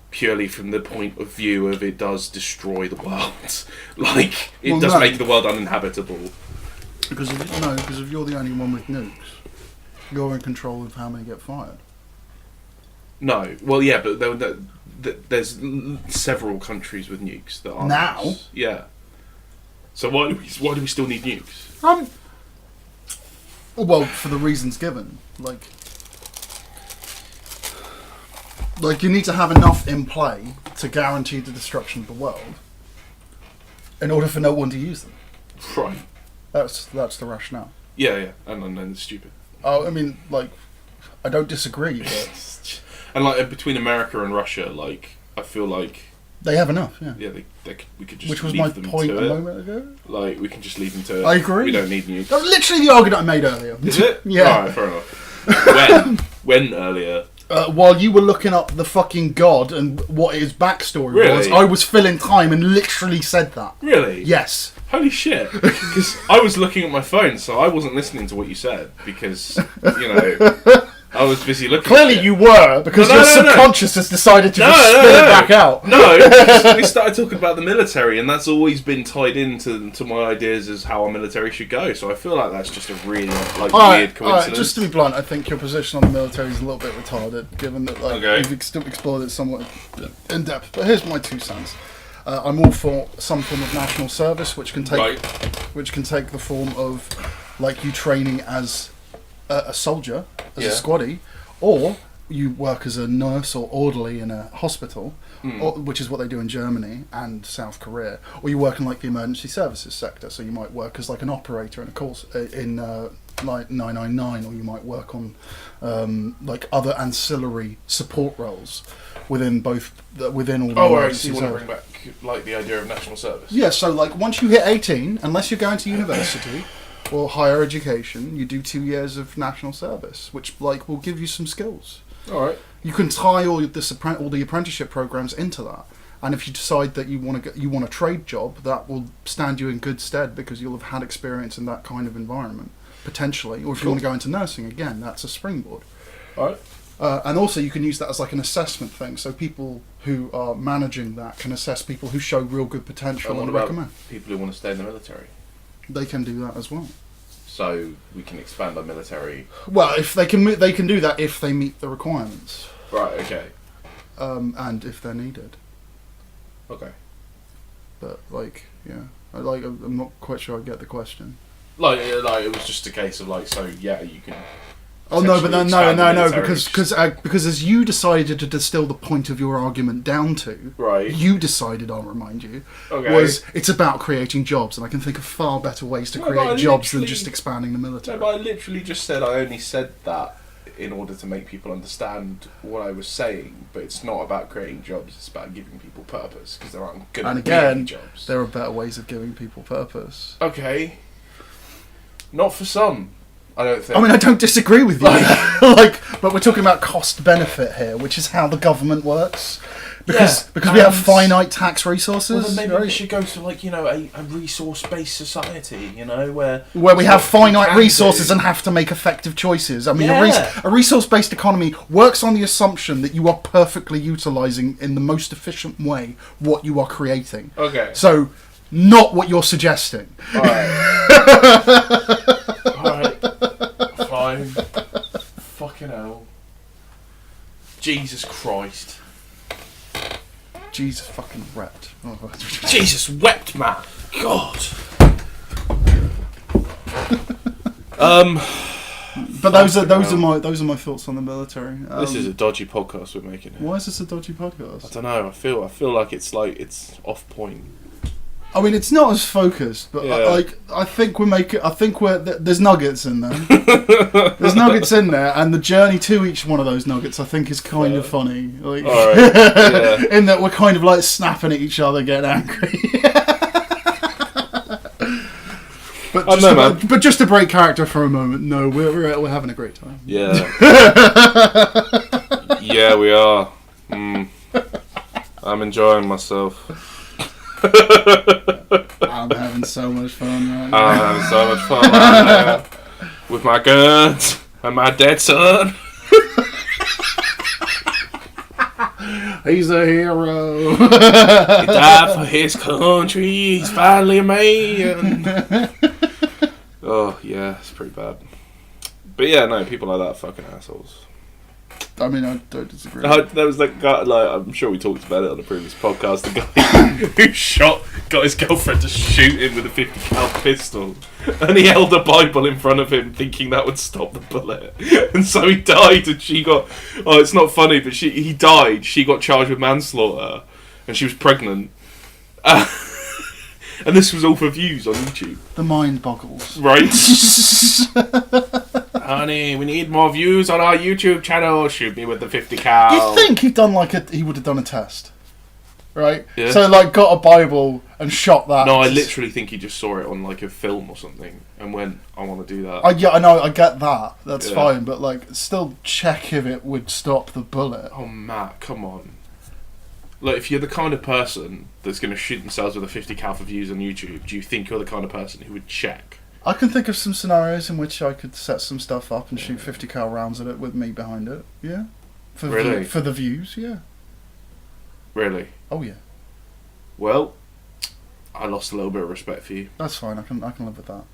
purely from the point of view of it does destroy the world. Like it does make the world uninhabitable. Because if you're the only one with nukes, you're in control of how many get fired. No, well, yeah, but there's several countries with nukes that are now. Yeah. So why do we still need nukes? Well, for the reasons given, like you need to have enough in play to guarantee the destruction of the world, in order for no one to use them. Right. That's the rationale. Yeah, and it's stupid. Oh, I mean, like, I don't disagree, but and like between America and Russia, like I feel like they have enough. Yeah. Yeah, we could just. Which was leave my them point to a it. moment ago. Like we can just leave them to it. I agree. We don't need nukes. That was literally the argument I made earlier. Is it? Yeah. Alright, fair enough. When earlier? While you were looking up the fucking god and what his backstory was, I was filling time and literally said that. Really? Yes. Holy shit. Because I was looking at my phone, so I wasn't listening to what you said, because, you know, I I was busy looking. Clearly you were, because your subconscious has decided to just spit it back out. No, we started talking about the military, and that's always been tied into my ideas as how our military should go. So I feel like that's just a really weird coincidence. Just to be blunt, I think your position on the military is a little bit retarded, given that we've explored it somewhat in depth. But here's my 2 cents. I'm all for some form of national service, which can take the form of you training as a soldier, as a squaddie, or you work as a nurse or orderly in a hospital, which is what they do in Germany and South Korea, or you work in the emergency services sector. So you might work as an operator in a call in 999, or you might work on other ancillary support roles within all the. Oh, right. So you want to bring back the idea of national service? Yeah. So once you hit 18, unless you're going to university or higher education, you do 2 years of national service, which will give you some skills. All right. You can tie all the apprenticeship programs into that, and if you decide that you want a trade job, that will stand you in good stead because you'll have had experience in that kind of environment potentially. Or if you want to go into nursing, again, that's a springboard. All right. And also you can use that as an assessment thing, so people who are managing that can assess people who show real good potential and recommend. People who want to stay in the military? They can do that as well. So we can expand our military. Well, if they can do that if they meet the requirements. Right. Okay. And if they're needed. Okay. But I'm not quite sure I get the question. It was just a case of you can. Oh no, but no, because as you decided to distill the point of your argument down to, right? You decided, I'll remind you, was it's about creating jobs, and I can think of far better ways to create jobs than just expanding the military. No, but I literally just said I only said that in order to make people understand what I was saying. But it's not about creating jobs; it's about giving people purpose, because there aren't going to be any jobs. There are better ways of giving people purpose. Okay, not for some. I don't think. I don't disagree with you. But we're talking about cost benefit here, which is how the government works. Because we have finite tax resources. Well, then maybe we should go to a resource-based society, where we have finite resources and have to make effective choices. A resource-based economy works on the assumption that you are perfectly utilising in the most efficient way what you are creating. Okay. So, not what you're suggesting. All right. Alright, fine. Fucking hell. Jesus Christ. Jesus fucking wept. Oh. Jesus wept, man. God. But those are my thoughts on the military. This is a dodgy podcast we're making here. Why is this a dodgy podcast? I don't know. I feel like it's off point. It's not as focused, but I think there's nuggets in there. There's nuggets in there, and the journey to each one of those nuggets, I think, is kind of funny. All right. Yeah. In that we're kind of snapping at each other, getting angry. But just to break character for a moment, no, we're having a great time. Yeah. Yeah, we are. I'm enjoying myself. I'm having so much fun right now. I'm having so much fun right now. With my guns and my dead son. He's a hero. He died for his country. He's finally a man. Oh, yeah, it's pretty bad. But yeah, no, people like that are fucking assholes. I don't disagree. There was that guy, I'm sure we talked about it on the previous podcast, the guy who got his girlfriend to shoot him with a 50 cal pistol, and he held a Bible in front of him thinking that would stop the bullet, and so he died, and she got, it's not funny, but he died, she got charged with manslaughter, and she was pregnant, and this was all for views on YouTube. The mind boggles. Right? Honey, we need more views on our YouTube channel. Shoot me with the 50 cal. You think he would have done a test, right? Yeah. So got a Bible and shot that. No, I literally think he just saw it on a film or something and went, "I want to do that." I know, I get that. That's fine, but still check if it would stop the bullet. Oh, Matt, come on. If you're the kind of person that's going to shoot themselves with a 50 cal for views on YouTube, do you think you're the kind of person who would check I can think of some scenarios in which I could set some stuff up and shoot 50 cal rounds at it with me behind it. Yeah. Really? For the views, yeah. Really? Oh yeah. Well, I lost a little bit of respect for you. That's fine. I can live with that.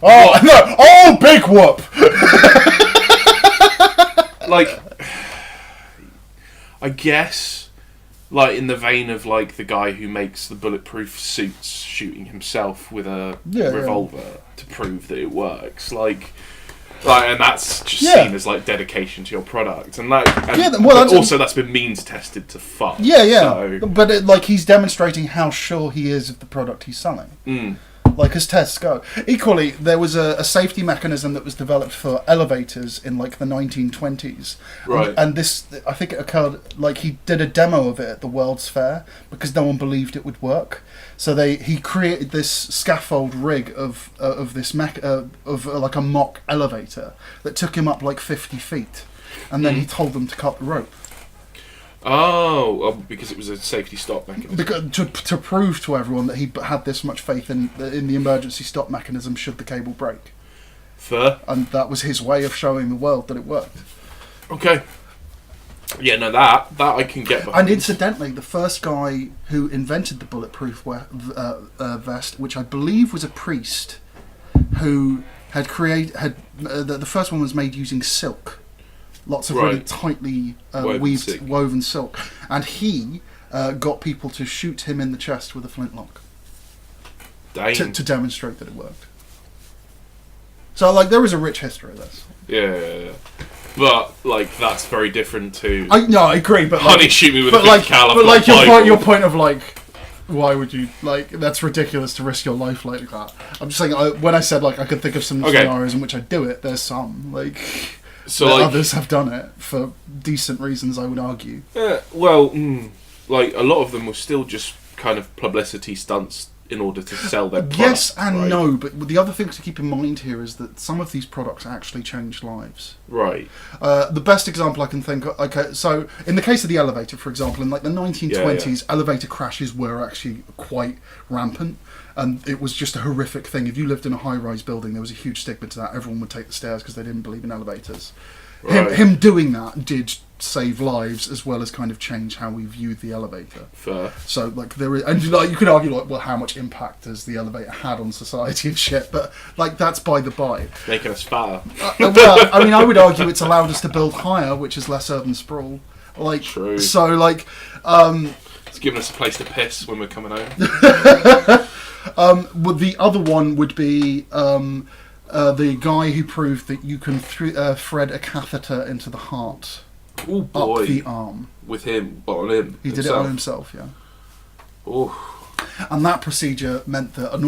Oh no! Oh, big whoop! Like, I guess, like in the vein of like the guy who makes the bulletproof suits shooting himself with a revolver to prove that it works, like, and that's just seen as like dedication to your product, and like, but also that's been means tested to fuck. Yeah, yeah. So. But like he's demonstrating how sure he is of the product he's selling. Like as tests go. Equally, there was a safety mechanism that was developed for elevators in like the 1920s. Right. And this, I think it occurred, like he did a demo of it at the World's Fair because no one believed it would work. So he created this scaffold rig of this like a mock elevator that took him up like 50 feet. And then he told them to cut the rope. Oh, because it was a safety stop mechanism. Because, to prove to everyone that he had this much faith in the emergency stop mechanism should the cable break. Fair. And that was his way of showing the world that it worked. Okay. Yeah, no, that I can get behind. And incidentally, the first guy who invented the bulletproof vest, which I believe was a priest, who had the first one was made using silk. Lots of really tightly woven silk. And he got people to shoot him in the chest with a flintlock. To demonstrate that it worked. So, like, there is a rich history of this. Yeah. But, like, that's very different to... I agree, but... Honey, shoot me with a 50 caliber. But, like, your point of, like... Why would you, like, that's ridiculous to risk your life like that. I'm just saying, when I said, like, I could think of some scenarios in which I'd do it, there's some, like... So like, others have done it for decent reasons, I would argue. Well, like a lot of them were still just kind of publicity stunts in order to sell their products. Yes and no, but the other thing to keep in mind here is that some of these products actually change lives. Right. The best example I can think of, okay, so in the case of the elevator, for example, in like the 1920s, elevator crashes were actually quite rampant. And it was just a horrific thing. If you lived in a high-rise building, there was a huge stigma to that. Everyone would take the stairs because they didn't believe in elevators. Right. Him doing that did save lives as well as kind of change how we viewed the elevator. Fair. So, like, there is, and like, you could argue, like, well, how much impact has the elevator had on society and shit? But, like, that's by the by. Making us fatter. Well, I mean, I would argue it's allowed us to build higher, which is less urban sprawl. Like, true. So, like, it's given us a place to piss when we're coming home. Well, the other one would be the guy who proved that you can thread a catheter into the heart. Oh boy! Up the arm. With him, but on him. He did it on himself, yeah. Oh. And that procedure meant that a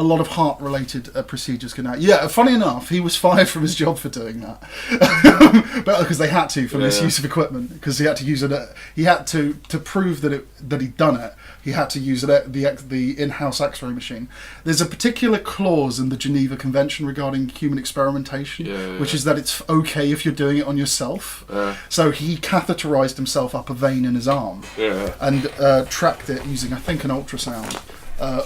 lot of heart-related procedures can happen. Yeah, funny enough, he was fired from his job for doing that, but because they had to for misuse of equipment, because he had to use it. He had to prove that he'd done it. He had to use the in-house X-ray machine. There's a particular clause in the Geneva Convention regarding human experimentation, which is that it's okay if you're doing it on yourself. So he catheterized himself up a vein in his arm and tracked it using, I think, an ultrasound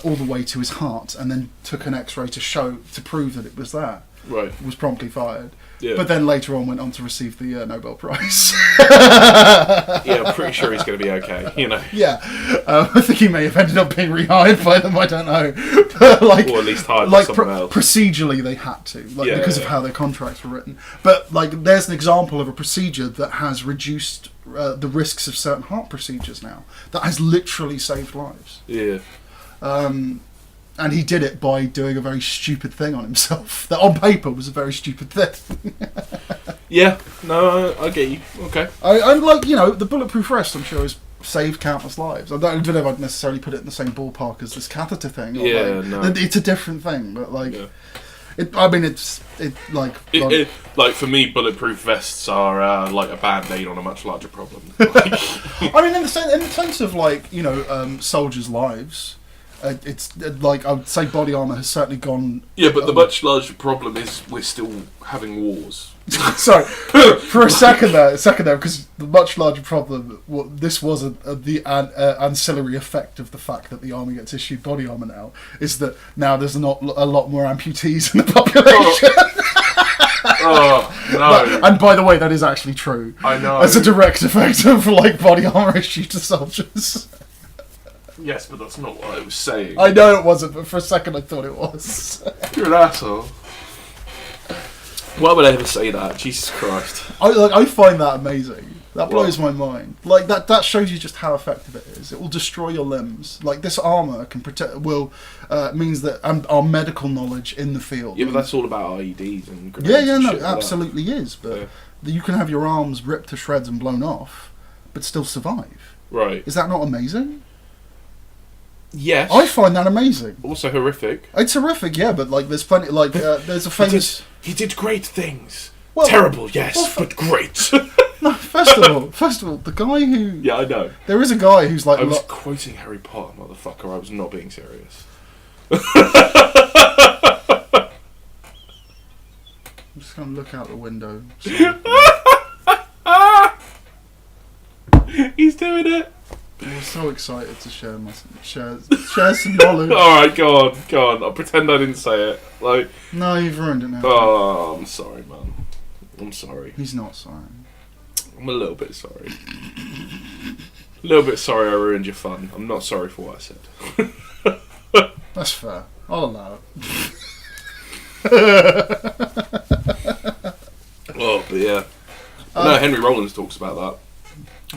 all the way to his heart, and then took an X-ray to prove that it was there. Right. Was promptly fired. Yeah. But then later on went on to receive the Nobel Prize. Yeah, I'm pretty sure he's going to be okay, you know. Yeah. I think he may have ended up being rehired by them, I don't know. But like, or at least hired by someone else. Procedurally they had to, because of how their contracts were written. But like, there's an example of a procedure that has reduced the risks of certain heart procedures now. That has literally saved lives. Yeah. And he did it by doing a very stupid thing on himself. That on paper was a very stupid thing. Yeah, no, I get you. Okay. And like, you know, the bulletproof vest, I'm sure, has saved countless lives. I don't know if I'd necessarily put it in the same ballpark as this catheter thing. Or no. It's a different thing, but like... Yeah. Like for me, bulletproof vests are like a band-aid on a much larger problem. Like, I mean, in the sense of like, you know, soldiers' lives... It's like, I would say body armour has certainly gone... Yeah, but the much larger problem is we're still having wars. Sorry, for a second there, because the much larger problem, this was the ancillary effect of the fact that the army gets issued body armour now, is that now there's not a lot more amputees in the population. Oh, no. And by the way, that is actually true. I know. As a direct effect of like body armour issued to soldiers. Yes, but that's not what I was saying. I know it wasn't, but for a second I thought it was. You're an asshole. Why would I ever say that? Jesus Christ. I find that amazing. That blows my mind. Like that shows you just how effective it is. It will destroy your limbs. Like this armor can protect. Means that our medical knowledge in the field. Yeah, but that's all about IEDs and grenades. Yeah, and no, shit it like absolutely is. But you can have your arms ripped to shreds and blown off, but still survive. Right. Is that not amazing? Yes. I find that amazing. Also horrific. It's horrific, yeah, but like there's plenty. Like there's a famous. He did great things. Well, terrible, yes, but great. No, first of all, the guy who... Yeah, I know. There is a guy who's like... I was quoting Harry Potter, motherfucker. I was not being serious. I'm just going to look out the window. He's doing it. I'm so excited to share some knowledge. Alright, go on. I'll pretend I didn't say it. Like, no, you've ruined it now. Oh, I'm sorry, man. I'm sorry. He's not sorry. I'm a little bit sorry. A little bit sorry I ruined your fun. I'm not sorry for what I said. That's fair. I'll allow it. Oh, but yeah. No, Henry Rollins talks about that.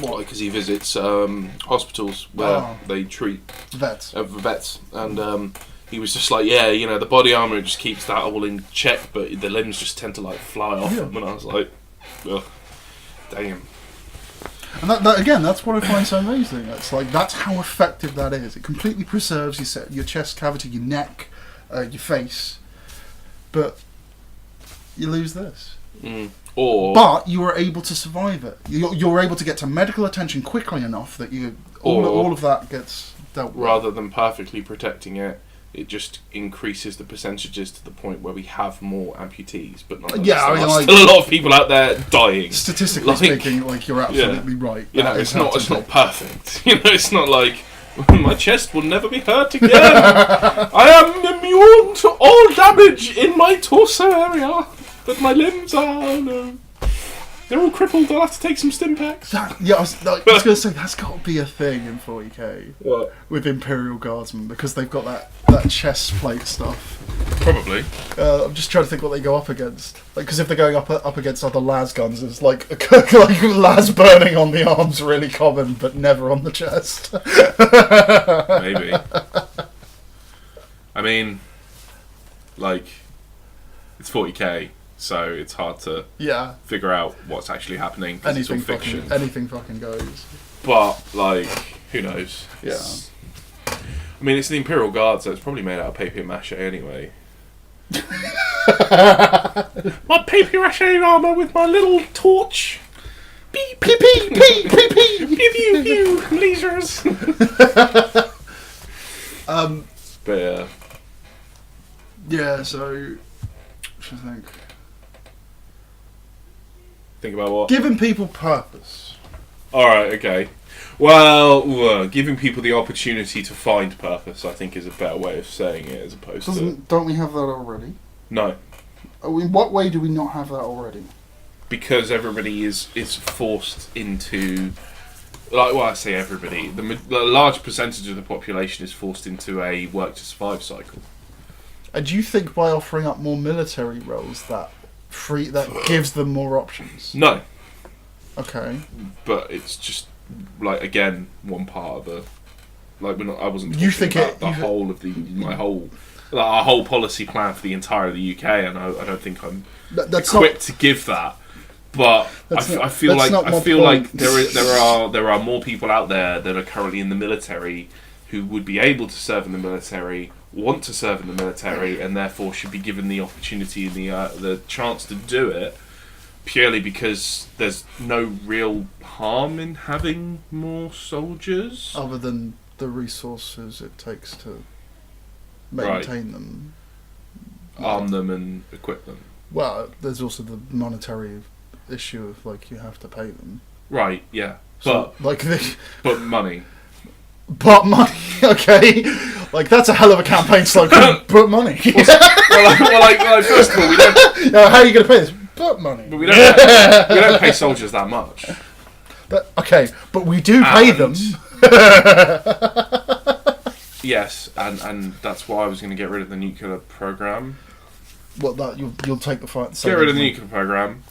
What? Because he visits hospitals where they treat vets. And he was just like, yeah, you know, the body armour just keeps that all in check, but the limbs just tend to like fly off them. And I was like, ugh, damn. And that again, that's what I find so amazing. It's like, that's how effective that is. It completely preserves your chest cavity, your neck, your face, but you lose this. But you are able to survive it. You're able to get to medical attention quickly enough that all of that gets dealt with. Rather than perfectly protecting it, it just increases the percentages to the point where we have more amputees. But nonetheless, there are still a lot of people out there dying. Statistically speaking, like you're absolutely right. You know, it's not perfect. You know, it's not like my chest will never be hurt again. I am immune to all damage in my torso area. But my limbs are, oh no. They're all crippled, I'll have to take some stim packs. I was going to say, that's got to be a thing in 40k. What? With Imperial Guardsmen, because they've got that chest plate stuff. Probably. I'm just trying to think what they go up against. Like, because if they're going up against other las guns, it's like las burning on the arms really common, but never on the chest. Maybe. I mean, like, it's 40k. So it's hard to figure out what's actually happening because it's all fiction. Anything fucking goes. But, like, who knows? Yeah. I mean, it's the Imperial Guard, so it's probably made out of papier-mâché anyway. My papier-mâché armour with my little torch. Beep, beep, beep, beep, beep, beep, pew, pew, pew, lasers. But, yeah. Yeah, so... What do you think? Think about what? Giving people purpose. Alright, okay. Well, giving people the opportunity to find purpose, I think, is a better way of saying it as opposed to... Don't we have that already? No. In what way do we not have that already? Because everybody is forced into... Like, well, I say everybody. The large percentage of the population is forced into a work-to-survive cycle. And do you think by offering up more military roles that gives them more options? No. Okay. But it's just like, again, one part of the like I wasn't talking you think about the whole of our whole policy plan for the entire of the UK, and I don't think I'm equipped to give that. But I feel like there are more people out there that are currently in the military who would be able to serve in the military, want to serve in the military, and therefore should be given the opportunity and the chance to do it, purely because there's no real harm in having more soldiers. Other than the resources it takes to maintain them, arm them, and equip them. Well, there's also the monetary issue of like you have to pay them. Right. Yeah. So, But money. But money, okay. Like that's a hell of a campaign slogan. But money. well, first of all, we don't. How are you going to pay this? But money. But we don't pay soldiers that much. But we do pay them. Yes, and that's why I was going to get rid of the nuclear program. What that you'll take the fight. Get rid of the nuclear program.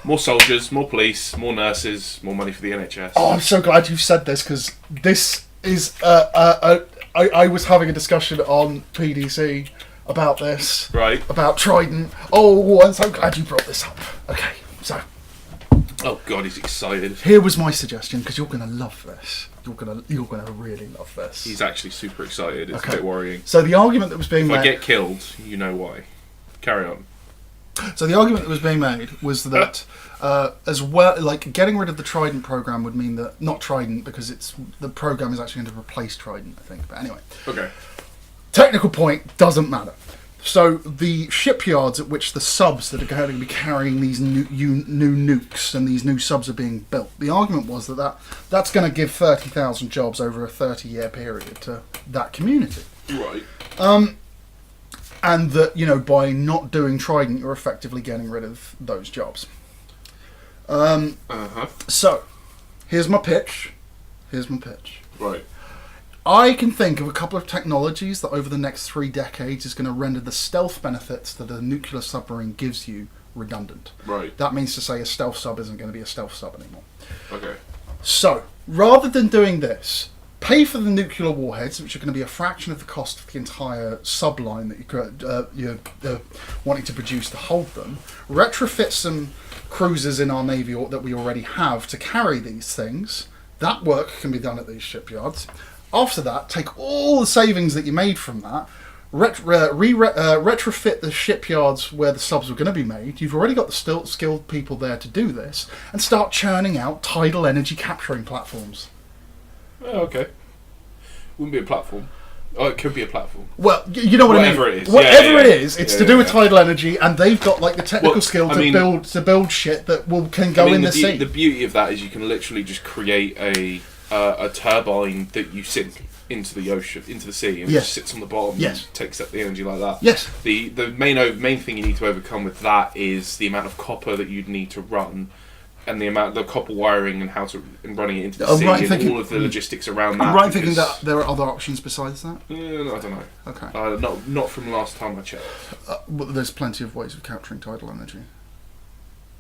More soldiers, more police, more nurses, more money for the NHS. Oh, I'm so glad you've said this because this is. I was having a discussion on PDC about this. Right. About Trident. Oh, I'm so glad you brought this up. Okay, so. Oh God, he's excited. Here was my suggestion because you're gonna love this. You're gonna really love this. He's actually super excited. It's a bit worrying. So the argument that was being made. If I get killed, you know why. Carry on. So the argument that was being made was that, as well, like getting rid of the Trident program would mean that not Trident because the program is actually going to replace Trident, I think. But anyway. Okay. Technical point doesn't matter. So the shipyards at which the subs that are going to be carrying these new nukes and these new subs are being built, the argument was that's going to give 30,000 jobs over a 30-year period to that community. Right. And that, by not doing Trident, you're effectively getting rid of those jobs. So, here's my pitch. Right. I can think of a couple of technologies that over the next 3 decades is going to render the stealth benefits that a nuclear submarine gives you redundant. Right. That means to say a stealth sub isn't going to be a stealth sub anymore. Okay. So, rather than doing this, pay for the nuclear warheads, which are going to be a fraction of the cost of the entire subline that you're wanting to produce to hold them. Retrofit some cruisers in our navy that we already have to carry these things. That work can be done at these shipyards. After that, take all the savings that you made from that, retrofit the shipyards where the subs were going to be made. You've already got the skilled people there to do this, and start churning out tidal energy capturing platforms. Oh, okay. Wouldn't be a platform. Oh, it could be a platform. Well, you know what I mean. Whatever it is. Whatever it is, it's to do with tidal energy, and they've got like the technical skill to build shit that can go in the sea. The beauty of that is you can literally just create a turbine that you sink into the ocean, into the sea, and just sits on the bottom and takes up the energy like that. Yes. The main thing you need to overcome with that is the amount of copper that you'd need to run. And the copper wiring and running it into the sea and all of the logistics around that. I'm right thinking that there are other options besides that? No, I don't know. Okay. Not from last time I checked. Well, there's plenty of ways of capturing tidal energy.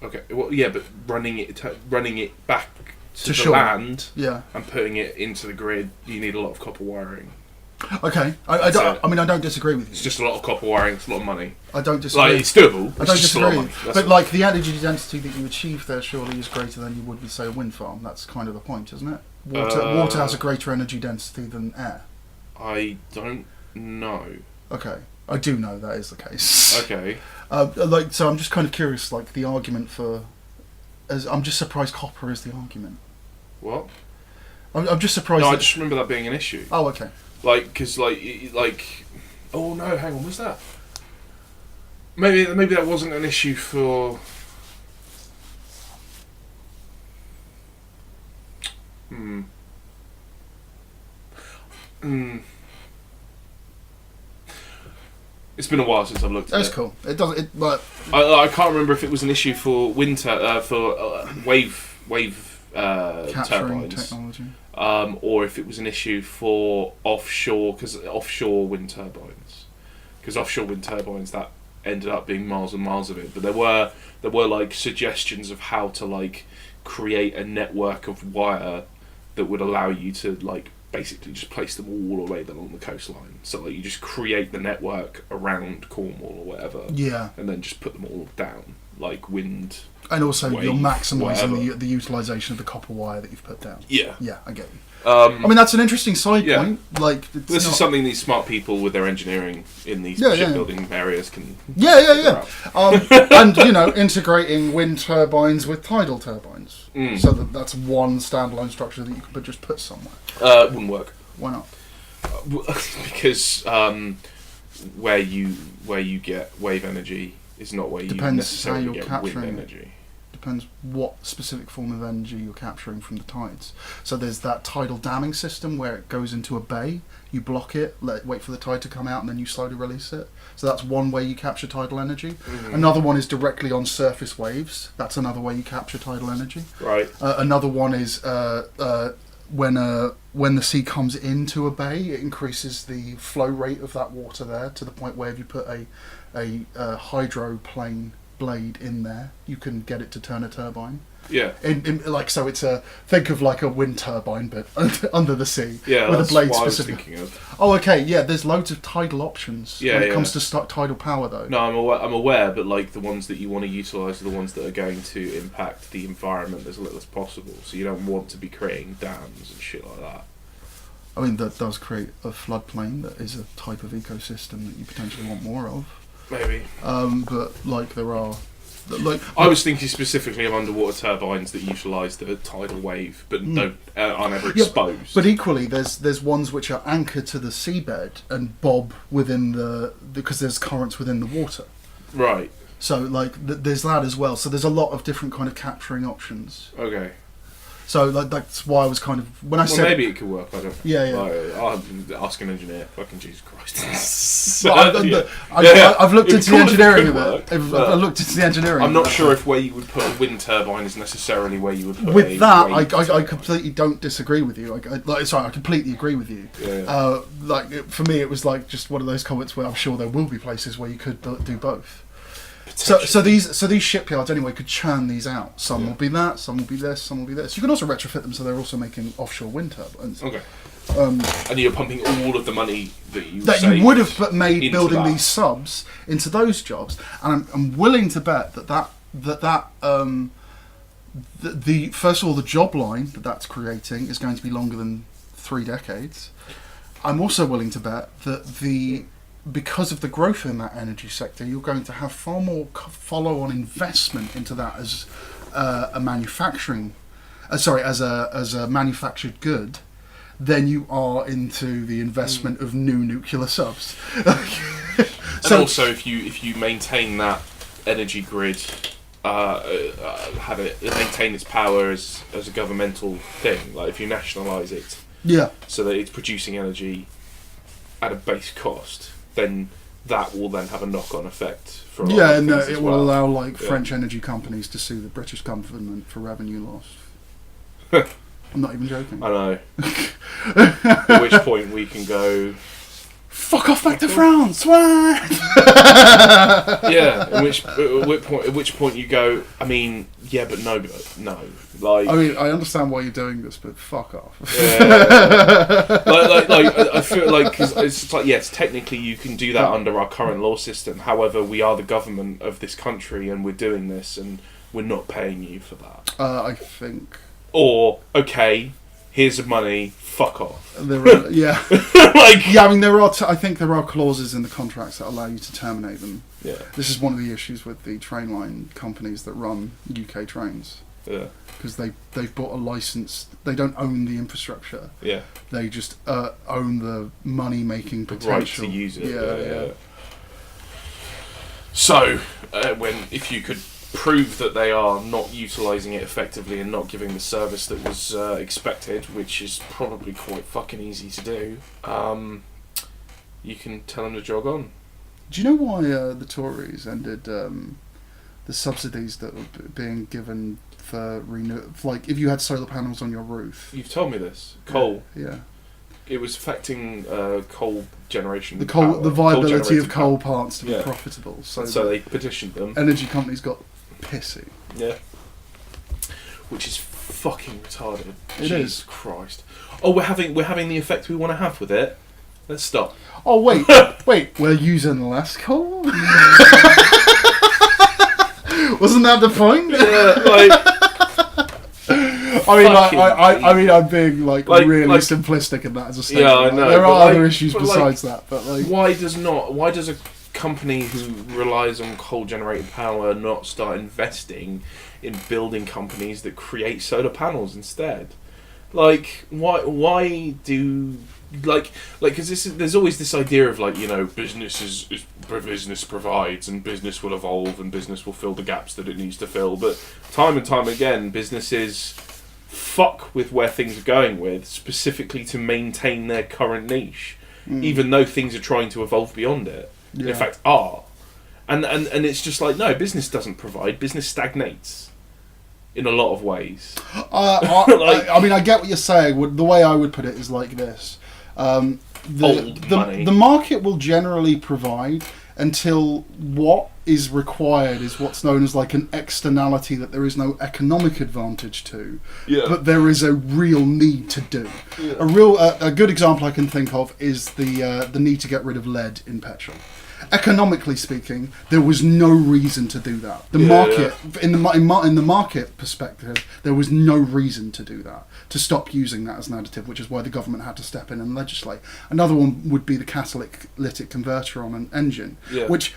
Okay. Well, yeah, but running it back to the shore. land and putting it into the grid, you need a lot of copper wiring. Okay, I don't disagree with you. It's just a lot of copper wiring. It's a lot of money. I don't disagree. Like, it's doable. I don't disagree. But like the energy density that you achieve there surely is greater than you would with say a wind farm. That's kind of the point, isn't it? Water has a greater energy density than air. I don't know. Okay, I do know that is the case. Okay. So I'm just kind of curious, like the argument for. I'm just surprised copper is the argument. What? I'm just surprised. No, I just remember that being an issue. Oh, okay. Because oh no, hang on, what's that? Maybe that wasn't an issue for. It's been a while since I've looked at it. That's cool. It doesn't. But I can't remember if it was an issue for wave capturing turbines. technology. Or if it was an issue for offshore wind turbines, because offshore wind turbines that ended up being miles and miles of it. But there were like suggestions of how to like create a network of wire that would allow you to like basically just place them all the way along the coastline. So like you just create the network around Cornwall or whatever, and then just put them all down like wind. And also, you're maximising the utilisation of the copper wire that you've put down. Yeah, I get you. I mean, that's an interesting side point. Like, this is something these smart people with their engineering in these shipbuilding areas can. And integrating wind turbines with tidal turbines, so that's one standalone structure that you could just put somewhere. Wouldn't work. Why not? Because where you get wave energy is not where you Depends necessarily how you're get wind capturing it. energy. Depends what specific form of energy you're capturing from the tides. So there's that tidal damming system where it goes into a bay, you block it, wait for the tide to come out, and then you slowly release it. So that's one way you capture tidal energy. Mm-hmm. Another one is directly on surface waves. That's another way you capture tidal energy. Right. Another one is when the sea comes into a bay, it increases the flow rate of that water there to the point where if you put a hydroplane blade in there, you can get it to turn a turbine. Yeah. So it's think of like a wind turbine, but under the sea. Yeah, with that's a blade what I was specific. thinking of. Oh, okay. Yeah, there's loads of tidal options Yeah, when it yeah. comes to tidal power, though. No, I'm aware, but like the ones that you want to utilise are the ones that are going to impact the environment as little as possible. So you don't want to be creating dams and shit like that. I mean, that does create a floodplain that is a type of ecosystem that you potentially want more of. Maybe. But like there are, like I was thinking specifically of underwater turbines that utilise the tidal wave, but are never exposed. But equally, there's ones which are anchored to the seabed and bob within because there's currents within the water. Right. So like there's that as well. So there's a lot of different kind of capturing options. Okay. So like that's why I was kind of when I said maybe it could work. I don't know. Yeah. I'll ask an engineer. Fucking Jesus Christ. I've looked into the engineering of it. I've looked into the engineering. I'm not sure if where you would put a wind turbine is necessarily where you would put with a that. wave I completely don't disagree with you. I completely agree with you. Yeah. For me, it was like just one of those comments where I'm sure there will be places where you could do both. So these shipyards anyway could churn these out. Some will be that, some will be this, some will be this. You can also retrofit them so they're also making offshore wind turbines. Okay. And you're pumping all of the money that you would have made building that. these subs into those jobs, and I'm willing to bet that the first of all the job line that's creating is going to be longer than 3 decades. I'm also willing to bet that because of the growth in that energy sector, you're going to have far more follow-on investment into that as a manufacturing, as a manufactured good, than you are into the investment of new nuclear subs. And also, if you maintain that energy grid, maintain its power as a governmental thing, like if you nationalise it, so that it's producing energy at a base cost, then that will then have a knock-on effect for it will allow French energy companies to sue the British government for revenue loss. I'm not even joking. I know. At which point we can go, fuck off back to France. Yeah. At which point you go, I mean, yeah, but no. Like, I mean, I understand why you're doing this, but fuck off. Yeah. I feel like cause it's like, yes, technically you can do that under our current law system. However, we are the government of this country, and we're doing this, and we're not paying you for that. I think. Or okay, here's the money. Fuck off. I mean, I think there are clauses in the contracts that allow you to terminate them. Yeah. This is one of the issues with the train line companies that run UK trains. Yeah. Because they've bought a license. They don't own the infrastructure. Yeah. They just own the money making potential. Right to use it. Yeah. So, if you could prove that they are not utilising it effectively and not giving the service that was expected, which is probably quite fucking easy to do, you can tell them to jog on. Do you know why the Tories ended the subsidies that were being given for like if you had solar panels on your roof? You've told me this. Coal. Yeah. It was affecting coal generation. The viability of coal plants to be profitable. So they petitioned them. Energy companies got pissy. Yeah. Which is fucking retarded. It is. Christ. Oh, we're having the effect we want to have with it. Let's stop. Oh wait, we're using less coal. Wasn't that the point? Yeah, I mean, I'm being really simplistic in that as a statement. Yeah, I know. There are other issues besides that, but why does a company who relies on coal-generated power not start investing in building companies that create solar panels instead? Like, why do because there's always this idea of like, you know, business provides, and business will evolve, and business will fill the gaps that it needs to fill. But time and time again, businesses fuck with where things are going with, specifically to maintain their current niche, even though things are trying to evolve beyond it. Yeah. In fact, are. And it's just like, no, business doesn't provide. Business stagnates in a lot of ways. I mean, I get what you're saying. The way I would put it is like this. The market will generally provide until what is required is what's known as like an externality that there is no economic advantage to, but there is a real need to do. Yeah. A good example I can think of is the need to get rid of lead in petrol. Economically speaking, there was no reason to do that. In the market perspective, there was no reason to do that, to stop using that as an additive, which is why the government had to step in and legislate. Another one would be the catalytic converter on an engine, which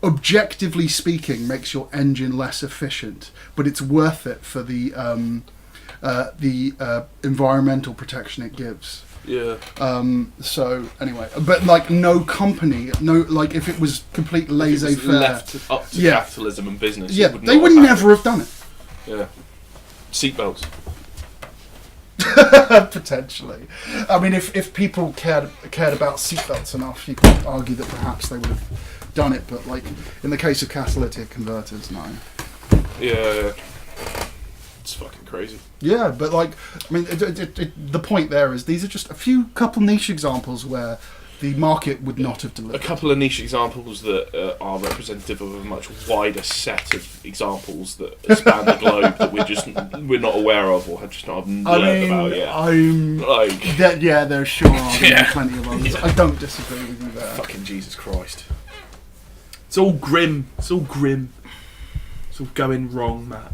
objectively speaking makes your engine less efficient, but it's worth it for the environmental protection it gives. Yeah. So anyway, but like no company, like if it was complete laissez-faire, left up to capitalism and business, they would never have done it. Yeah. Seatbelts. Potentially. I mean, if people cared about seatbelts enough, you could argue that perhaps they would have done it. But like in the case of catalytic converters, no. Yeah. It's fucking crazy. Yeah, but like, I mean, the point there is these are just a couple niche examples where the market would not have delivered. A couple of niche examples that are representative of a much wider set of examples that span the globe that we're not aware of or have just not learned about yet. There sure are plenty of others. I don't disagree with you there. Fucking Jesus Christ! It's all grim. It's all going wrong, Matt.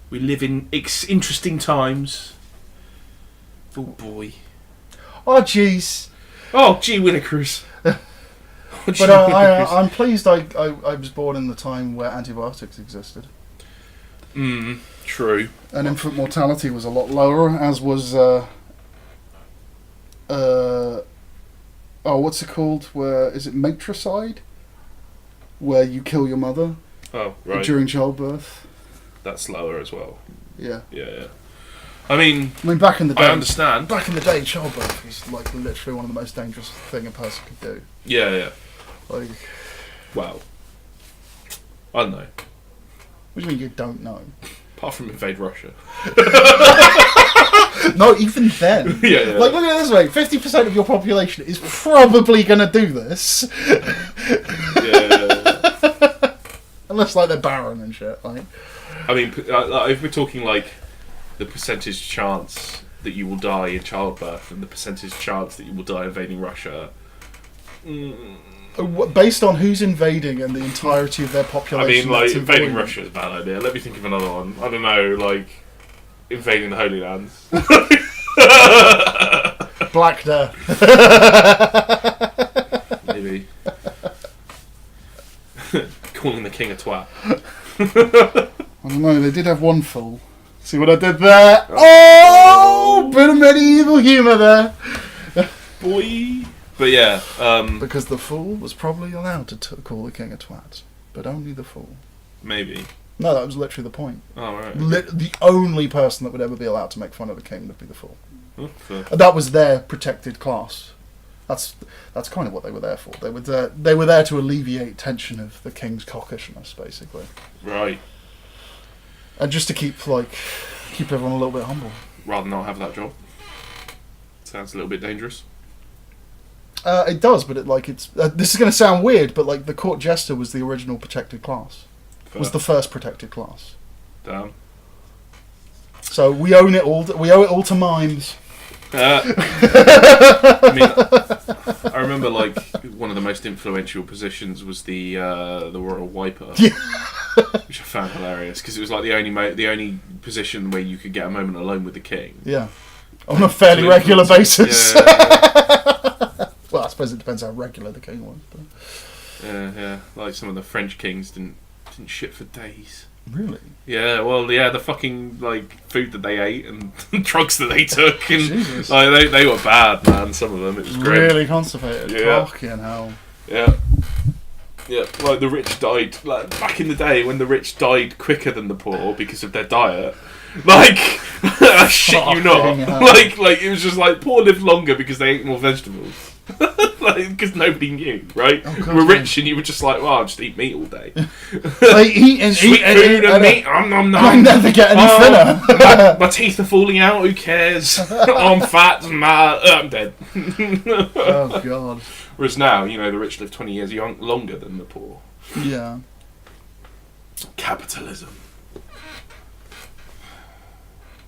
We live in interesting times. Oh boy. Oh jeez. Oh gee Willikers. But I'm pleased I was born in the time where antibiotics existed. True. And infant mortality was a lot lower, as was what's it called? Is it matricide? Where you kill your mother. Oh, right. During childbirth. That's slower as well. Yeah. Yeah. I mean, back in the day. I understand. Back in the day, childbirth was like literally one of the most dangerous thing a person could do. Yeah. Like, well, I don't know. What do you mean you don't know? Apart from invade Russia. No, even then. Yeah. Like, look at it this way: 50% of your population is probably going to do this. Yeah. Unless like they're barren and shit. Like. I mean, if we're talking like the percentage chance that you will die in childbirth and the percentage chance that you will die invading Russia. Based on who's invading and the entirety of their population. I mean, like, invading Russia is a bad idea. Let me think of another one. I don't know, like, invading the Holy Lands. Black Death. Maybe. Calling the king a twat. I don't know, they did have one fool. See what I did there? Oh! Bit of medieval humour there. Boy. But yeah. Because the fool was probably allowed to call the king a twat. But only the fool. Maybe. No, that was literally the point. Oh, right. The only person that would ever be allowed to make fun of the king would be the fool. Oh, that was their protected class. That's kind of what they were there for. They were there to alleviate tension of the king's cockishness, basically. Right. And just to keep everyone a little bit humble. Rather not have that job. Sounds a little bit dangerous. It does, but this is going to sound weird, but like the court jester was the original protected class. Fair. Was the first protected class. Damn. So we own it all. We owe it all to mimes. I mean, I remember like one of the most influential positions was the royal wiper, which I found hilarious because it was like the only position where you could get a moment alone with the king. Yeah, on a fairly regular basis. Yeah. Well, I suppose it depends how regular the king was. But. Yeah. Like some of the French kings didn't Didn't shit for days. Really? Yeah, well, yeah, the fucking like food that they ate and drugs that they took, and Jesus. like they were bad, man. Some of them, it was grim. Really constipated. Yeah. Fucking hell. Yeah. Yeah, like the rich died. Like back in the day, when the rich died quicker than the poor because of their diet. Like, I shit you not. Like it was just like poor lived longer because they ate more vegetables. Like, because nobody knew, right? Oh, you God, were rich and you were just like, well, I'll just eat meat all day. Like eat and Sweet eat food and meat. meat. I'm I never get any thinner. my teeth are falling out. Who cares? I'm fat. I'm dead. Oh God. Whereas now, you know, the rich live 20 years longer than the poor. Yeah. Capitalism.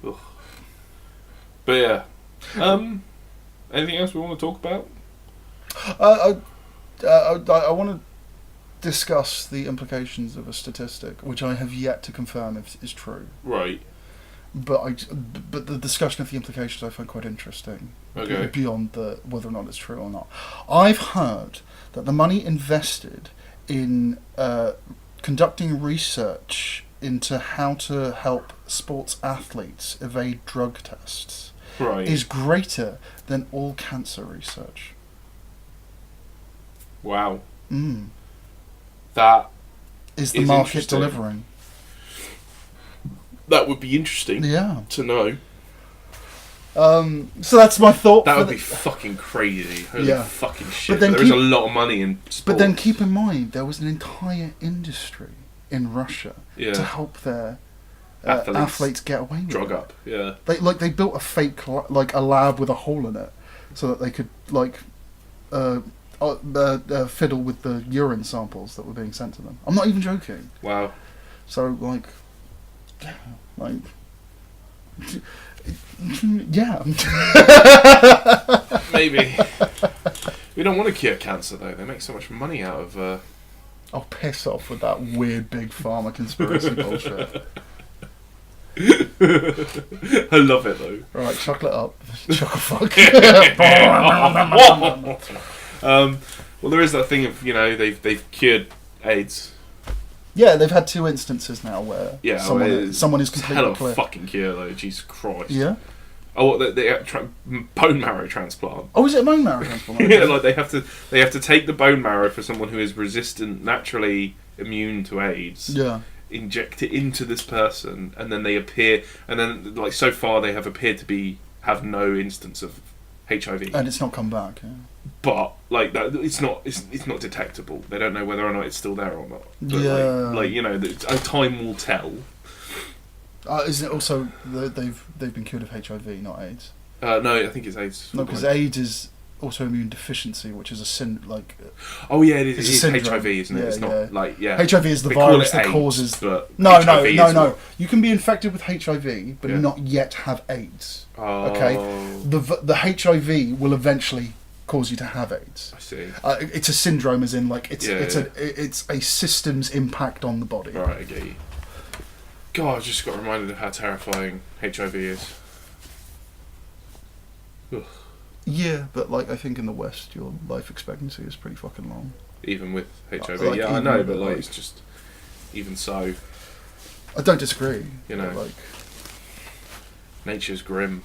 Ugh. But yeah. Anything else we want to talk about? I want to discuss the implications of a statistic, which I have yet to confirm if is true. Right. But the discussion of the implications I find quite interesting. Okay. Beyond whether or not it's true or not, I've heard that the money invested in conducting research into how to help sports athletes evade drug tests is greater than all cancer research. Wow. Mm. That is the market delivering. That would be interesting. Yeah. To know. So that's my thought. That would be fucking crazy. Holy fucking shit. But there is a lot of money in sports. But then keep in mind, there was an entire industry in Russia to help their athletes get away with drug up. Yeah. They built a fake a lab with a hole in it, so that they could fiddle with the urine samples that were being sent to them. I'm not even joking. Wow. So yeah. Maybe. We don't want to cure cancer though. They make so much money out of. Oh, piss off with that weird big pharma conspiracy bullshit. I love it though. Right, chocolate up. Chocolate fuck. Well, there is that thing of, you know, they've cured AIDS. Yeah, they've had 2 instances now where someone is completely hell of clear. A fucking cure though. Jesus Christ. Yeah. Oh, the bone marrow transplant. Oh, is it a bone marrow transplant? Yeah, like they have to take the bone marrow for someone who is resistant, naturally immune to AIDS. Yeah. Inject it into this person, and then they appear, and then like so far they have appeared to have no instance of HIV. And it's not come back. Yeah. But like that, it's not detectable. They don't know whether or not it's still there or not. But, yeah. Like you know, time will tell. Isn't it also they've been cured of HIV, not AIDS? No, I think it's AIDS. No, because AIDS is autoimmune deficiency, which is a sin. Oh yeah, it is. It's HIV, isn't it? Yeah, it's not HIV is the virus that causes. But no. You can be infected with HIV, but not yet have AIDS. Oh. Okay. The HIV will eventually cause you to have AIDS. I see. It's a syndrome, as in it's a system's impact on the body. Right, I get you. God, I just got reminded of how terrifying HIV is. Ugh. Yeah, but I think in the West, your life expectancy is pretty fucking long. Even with HIV, I know, but it's just even so. I don't disagree. You know, nature's grim.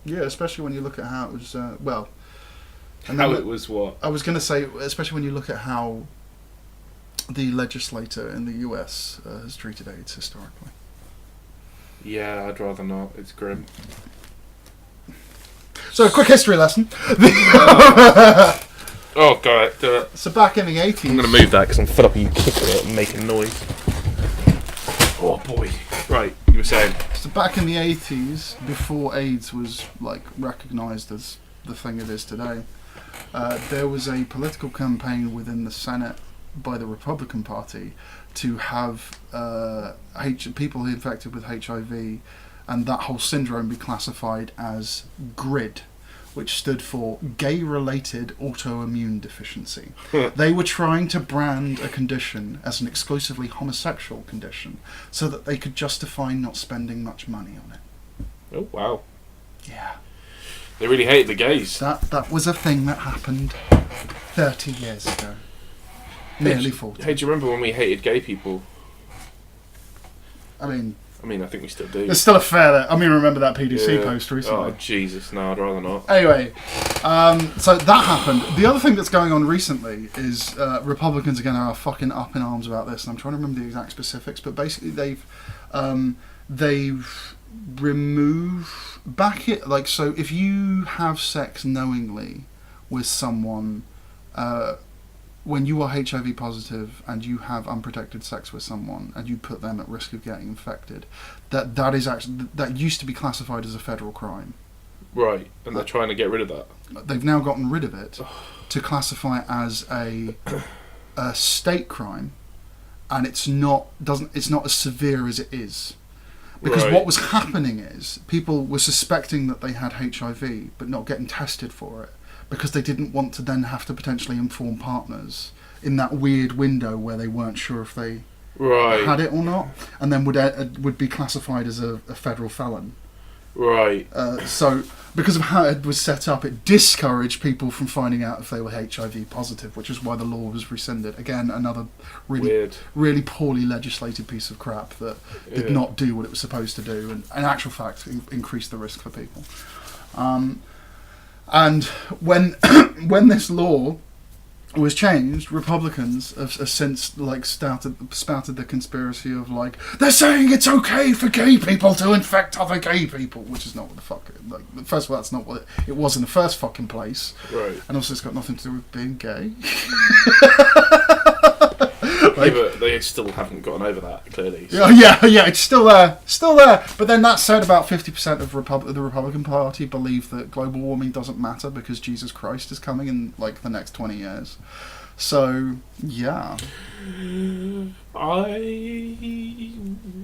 Yeah, especially when you look at how it was. How it was what? I was going to say, especially when you look at how the legislator in the US has treated AIDS historically. Yeah, I'd rather not. It's grim. So, a quick history lesson. Oh, go ahead, do it. So, back in the 80s... I'm going to move that because I'm fed up of you kicking it and making noise. Oh, boy. Right, you were saying. So, back in the 80s, before AIDS was, recognised as the thing it is today, there was a political campaign within the Senate by the Republican Party to have people infected with HIV and that whole syndrome be classified as GRID, which stood for Gay-Related Autoimmune Deficiency. They were trying to brand a condition as an exclusively homosexual condition so that they could justify not spending much money on it. Oh, wow. Yeah. They really hated the gays. That was a thing that happened 30 years ago. Nearly 40. Hey, do you remember when we hated gay people? I mean, I think we still do. there's still a fair there. I mean, remember that PDC post recently? Oh, Jesus, no, I'd rather not. Anyway, so that happened. The other thing that's going on recently is Republicans again are fucking up in arms about this, and I'm trying to remember the exact specifics, but basically they've removed so if you have sex knowingly with someone, when you are HIV positive and you have unprotected sex with someone and you put them at risk of getting infected, that is actually, that used to be classified as a federal crime. Right, and they're trying to get rid of that. They've now gotten rid of it to classify it as a state crime, and it's not as severe as it is. Because what was happening is people were suspecting that they had HIV but not getting tested for it, because they didn't want to then have to potentially inform partners in that weird window where they weren't sure if they had it or not, and then would be classified as a federal felon. Right. So because of how it was set up, it discouraged people from finding out if they were HIV positive, which is why the law was rescinded. Again, another really poorly legislated piece of crap that did not do what it was supposed to do, and in actual fact increased the risk for people. And when this law was changed, Republicans have since spouted the conspiracy of they're saying it's okay for gay people to infect other gay people, which is not what the fuck. First of all, that's not what it was in the first fucking place. Right. And also, it's got nothing to do with being gay. But they still haven't gotten over that, clearly. So. Yeah, it's still there. But then that said, about 50% of the Republican Party believe that global warming doesn't matter because Jesus Christ is coming in the next 20 years. So, yeah. I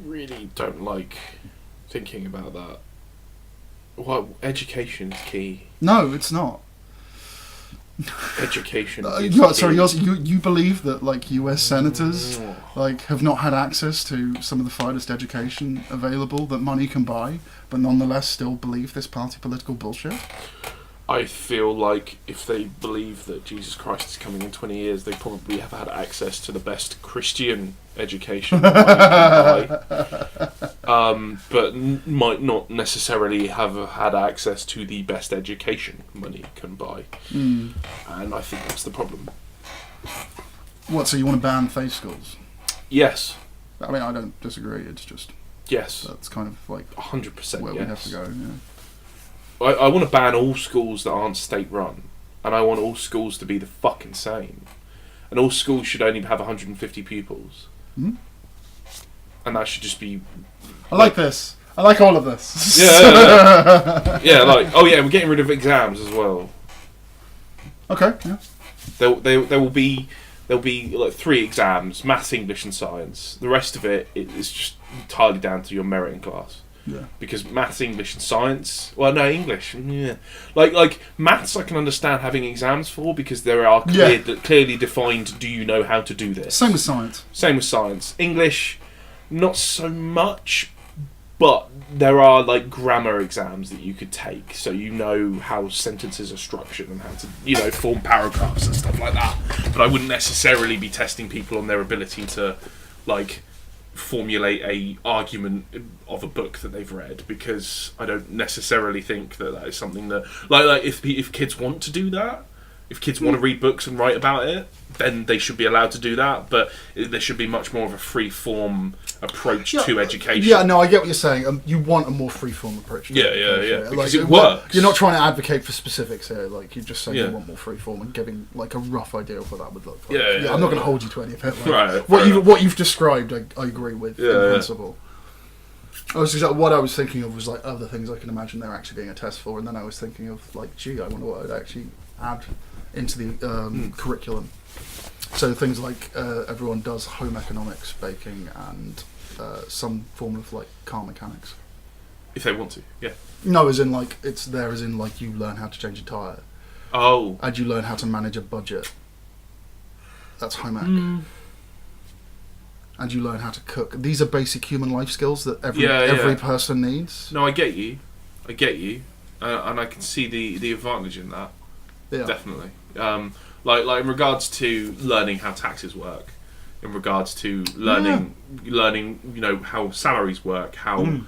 really don't like thinking about that. Well, education is key. No, it's not. Education. You believe that US senators have not had access to some of the finest education available that money can buy, but nonetheless still believe this party political bullshit? I feel like if they believe that Jesus Christ is coming in 20 years, they probably have had access to the best Christian education that money can buy. But might not necessarily have had access to the best education money can buy. And I think that's the problem. What, so you want to ban faith schools? Yes. I mean, I don't disagree, it's just... Yes. That's kind of 100% where we have to go, yeah. I want to ban all schools that aren't state-run. And I want all schools to be the fucking same. And all schools should only have 150 pupils. Mm-hmm. And that should just be... I like this. I like all of this. Yeah, we're getting rid of exams as well. Okay, yeah. There will be 3 exams: maths, English, and science. The rest of it is just entirely down to your merit in class. Yeah. Because maths, English, and science... Well, no, English. Yeah. Like maths I can understand having exams for, because there are clearly defined, do you know how to do this? Same with science. English, not so much, but there are grammar exams that you could take, so you know how sentences are structured and how to, form paragraphs and stuff like that. But I wouldn't necessarily be testing people on their ability to, formulate a argument of a book that they've read, because I don't necessarily think that is something that if kids want to do that, if kids want to read books and write about it, then they should be allowed to do that, but there should be much more of a free-form approach to education. Yeah, no, I get what you're saying. You want a more free-form approach to education. Because it works. You're not trying to advocate for specifics here. You're just saying you want more free-form and giving a rough idea of what that would look like. I'm not going to hold you to any of it. What you've described, I agree with in principle. What I was thinking of was other things I can imagine there actually being a test for, and then I was thinking of I wonder what I'd actually add into the curriculum. So things everyone does home economics, baking, and some form of car mechanics. If they want to, yeah. No, as in it's there as in you learn how to change a tyre. Oh. And you learn how to manage a budget. That's home ec. And you learn how to cook. These are basic human life skills that every person needs. No, I get you, and I can see the advantage in that. Yeah. Definitely. Like in regards to learning how taxes work, in regards to learning, you know, how salaries work, how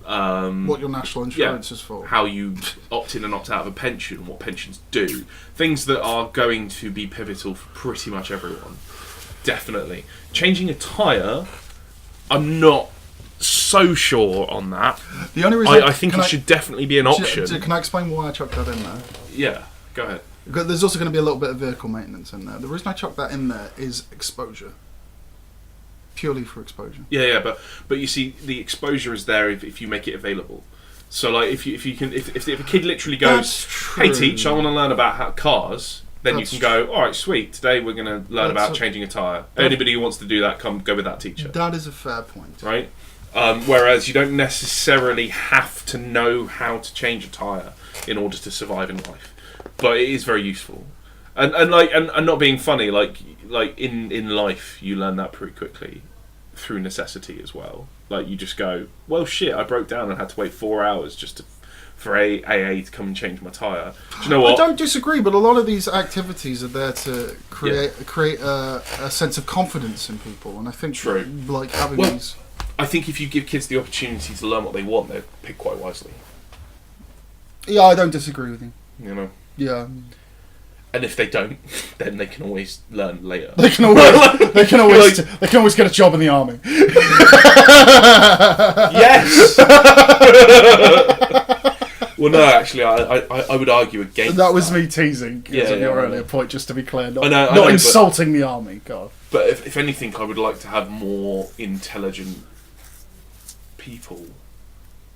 what your national insurance is for, how you opt in and opt out of a pension, what pensions do, things that are going to be pivotal for pretty much everyone. Definitely. Changing a tyre, I'm not so sure on that. The only reason I think it should definitely be an option. Can I explain why I chucked that in there? Yeah, go ahead. Because there's also going to be a little bit of vehicle maintenance in there. The reason I chucked that in there is exposure. Purely for exposure. Yeah, but you see, the exposure is there if you make it available. So like if a kid literally goes, "Hey, teach, I want to learn about cars," then you can go, "All right, sweet. Today we're going to learn about changing a tyre." Anybody who wants to do that, go with that teacher. That is a fair point. Right. Whereas you don't necessarily have to know how to change a tyre in order to survive in life, but it is very useful. And not being funny, like in life, you learn that pretty quickly through necessity as well. Like you just go, well, shit, I broke down and had to wait 4 hours just for AA to come and change my tyre. Do you know what? I don't disagree, but a lot of these activities are there to create a sense of confidence in people, and I think like having these. I think if you give kids the opportunity to learn what they want, they'll pick quite wisely. Yeah, I don't disagree with you. You know. Yeah. And if they don't, then they can always learn later. They can always get a job in the army. Yes. Well, no, actually, I would argue against that. That was me teasing. Yeah, your earlier point, just to be clear, not, I know, insulting the army. God. But if anything, I would like to have more intelligent people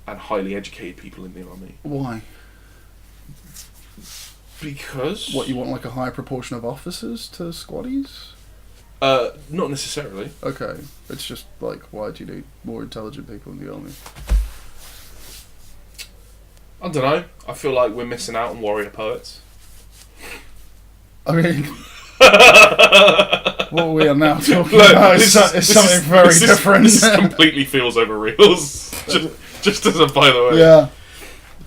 and highly educated people in the army. Why? Because... What, you want like a higher proportion of officers to squaddies? Not necessarily. Okay. It's just like, why do you need more intelligent people in the army? I don't know. I feel like we're missing out on warrior poets. I mean... what we are now talking about is something very different. This completely feels over reels. Just as a by the way. Yeah.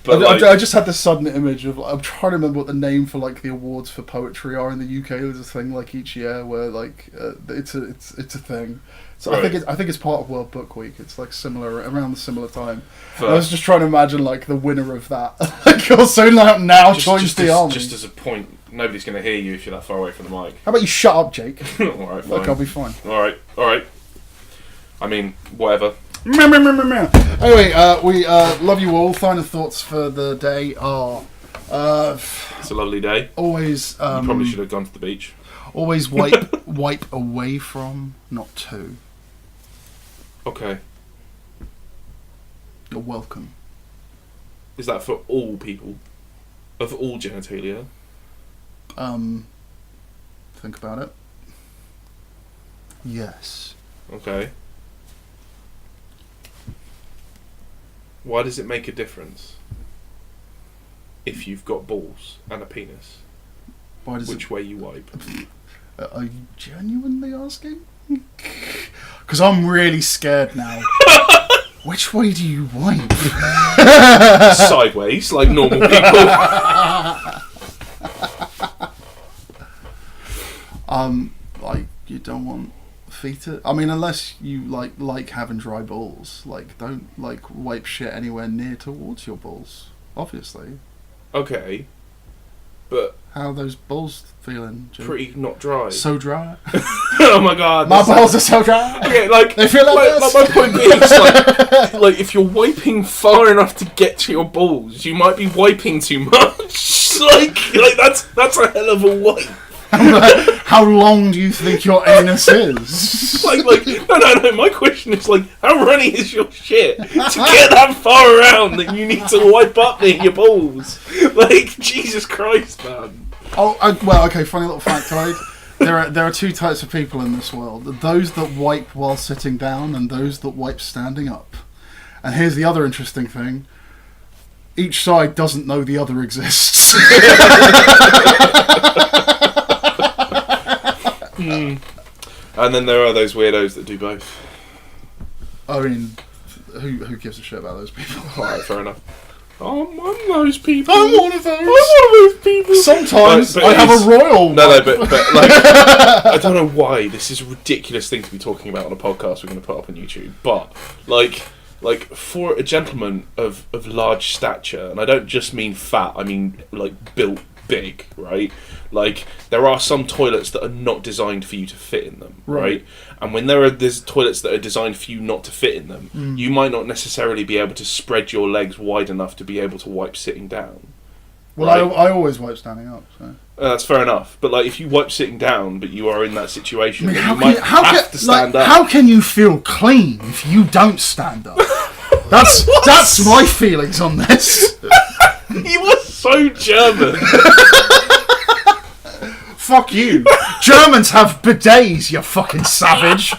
But I just had this sudden image of, I'm trying to remember what the name for like the awards for poetry are in the UK. There's a thing like each year where like it's a thing. So right. I think it's part of World Book Week. It's like around the similar time. I was just trying to imagine like the winner of that. Like also now joins the army. Just as a point, nobody's going to hear you if you're that far away from the mic. How about you shut up, Jake? All right, fine. Look, I'll be fine. All right. I mean, whatever. Anyway, we love you all. Final thoughts for the day are... it's a lovely day. Always... you probably should have gone to the beach. Always wipe away from, not to. Okay. You're welcome. Is that for all people? Of all genitalia? Think about it. Yes. Okay. Why does it make a difference if you've got balls and a penis? Which way you wipe? Are you genuinely asking? Because I'm really scared now. Which way do you wipe? Sideways, like normal people. Like you don't want feet. I mean, unless you like having dry balls, like don't like wipe shit anywhere near towards your balls. Obviously. Okay, but how are those balls feeling, Jim? Pretty not dry. So dry. Oh my god. My balls are so dry. Okay, like they feel like this. My point being, like if you're wiping far enough to get to your balls, you might be wiping too much. like that's a hell of a wipe. How long do you think your anus is? No. My question is how runny is your shit to get that far around that you need to wipe up near your balls? Jesus Christ, man. Well, okay. Funny little factoid. There are two types of people in this world: those that wipe while sitting down, and those that wipe standing up. And here's the other interesting thing: each side doesn't know the other exists. And then there are those weirdos that do both. I mean, who gives a shit about those people? Alright, fair enough. I'm those people. I'm one of those. I'm one of those people. Sometimes but I have a royal. No, but like, I don't know why this is a ridiculous thing to be talking about on a podcast we're going to put up on YouTube. But like for a gentleman of large stature, and I don't just mean fat, I mean like built big, right? Like there are some toilets that are not designed for you to fit in them, right? And when there's toilets that are designed for you not to fit in them, you might not necessarily be able to spread your legs wide enough to be able to wipe sitting down. Well, right? I always wipe standing up. So. That's fair enough, but like if you wipe sitting down, but you are in that situation, I mean, then you might have to stand up. How can you feel clean if you don't stand up? That's my feelings on this. You were so German. Fuck you. Germans have bidets, you fucking savage.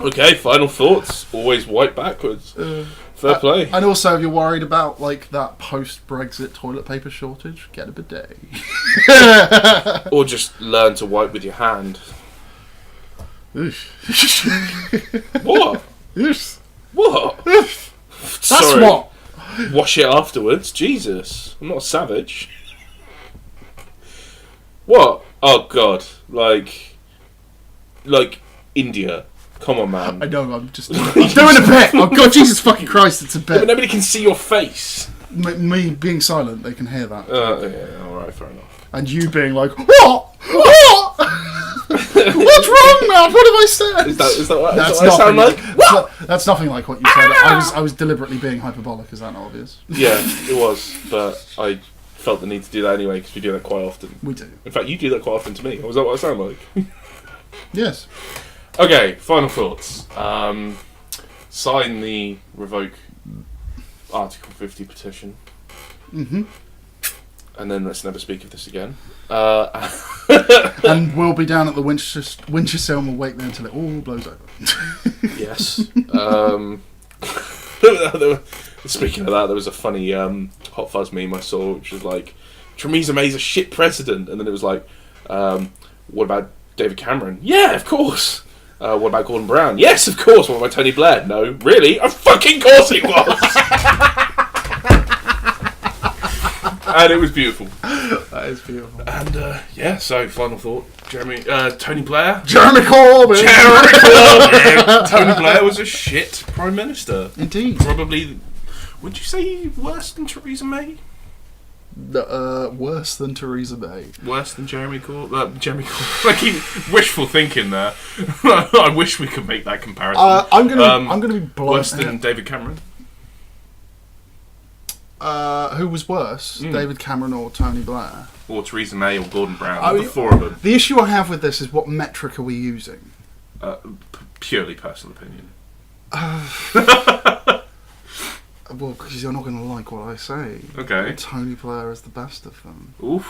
Okay, final thoughts. Always wipe backwards. Fair play. And also, if you're worried about like that post-Brexit toilet paper shortage, get a bidet. Or just learn to wipe with your hand. What? What? That's Sorry. what. Wash it afterwards. Jesus, I'm not a savage. What? Oh God, like India. Come on, man. I know. I'm just doing a bit. Oh God, Jesus fucking Christ! It's a Yeah, but bit. nobody can see your face. Me being silent, they can hear that. Yeah, all right, fair enough. And you being like, what? What? What's wrong, man? What have I said? Is that what That's I sound like? That's nothing like what you said. I was deliberately being hyperbolic. Is that not obvious? Yeah, it was, but I felt the need to do that anyway because we do that quite often. We do. In fact, you do that quite often to me. Was that what I sound like? Yes. Okay, final thoughts. Sign the revoke Article 50 petition. Mm-hmm. And then let's never speak of this again. And we'll be down at the Winchester and we'll wait there until it all blows over. Yes. Speaking of that, there was a funny Hot Fuzz meme I saw, which was like, Theresa May's a shit president. And then it was like, what about David Cameron? Yeah, of course. What about Gordon Brown? Yes, of course. What about Tony Blair? No, really? Of fucking course it was. And it was beautiful. That is beautiful. And yeah, so final thought, Tony Blair. Jeremy Corbyn. Tony Blair was a shit Prime Minister. Indeed. Probably, would you say worse than Theresa May? Worse than Theresa May. Worse than Jeremy Corbyn? I keep wishful thinking there. I wish we could make that comparison. I'm gonna be blunt. Worse than David Cameron? Who was worse, David Cameron or Tony Blair? Or Theresa May or Gordon Brown? The four of them. The issue I have with this is what metric are we using? Purely personal opinion. Well, because you're not going to like what I say. Okay. Tony Blair is the best of them. Oof.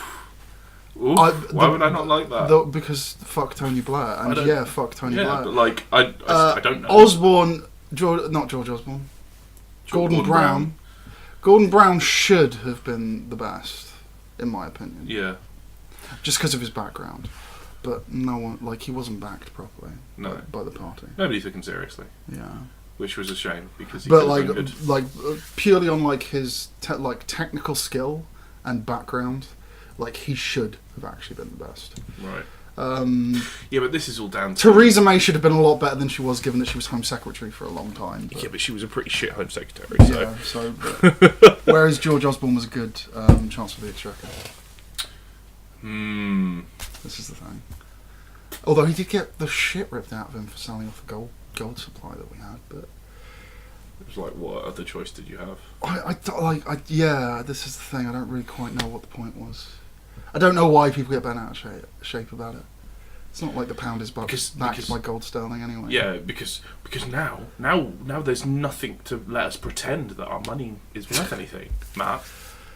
Why would I not like that? Because fuck Tony Blair. And fuck Tony Blair. Yeah, but like, I don't know. Osborne, not George Osborne. Gordon Brown. Gordon Brown should have been the best, in my opinion. Yeah. Just because of his background. But no one, he wasn't backed properly. No. By the party. Nobody took him seriously. Yeah. Which was a shame because he but purely on his technical skill and background, he should have actually been the best. Right. Yeah, but this is all down to Theresa May should have been a lot better than she was, given that she was Home Secretary for a long time. Yeah, but she was a pretty shit Home Secretary. Yeah. Whereas George Osborne was a good Chancellor of the Exchequer. This is the thing. Although he did get the shit ripped out of him for selling off the gold supply that we had, but it was like, what other choice did you have? This is the thing. I don't really quite know what the point was. I don't know why people get bent out of shape about it. It's not like the pound is backed by gold sterling anyway. Yeah, because now there's nothing to let us pretend that our money is worth anything, Matt.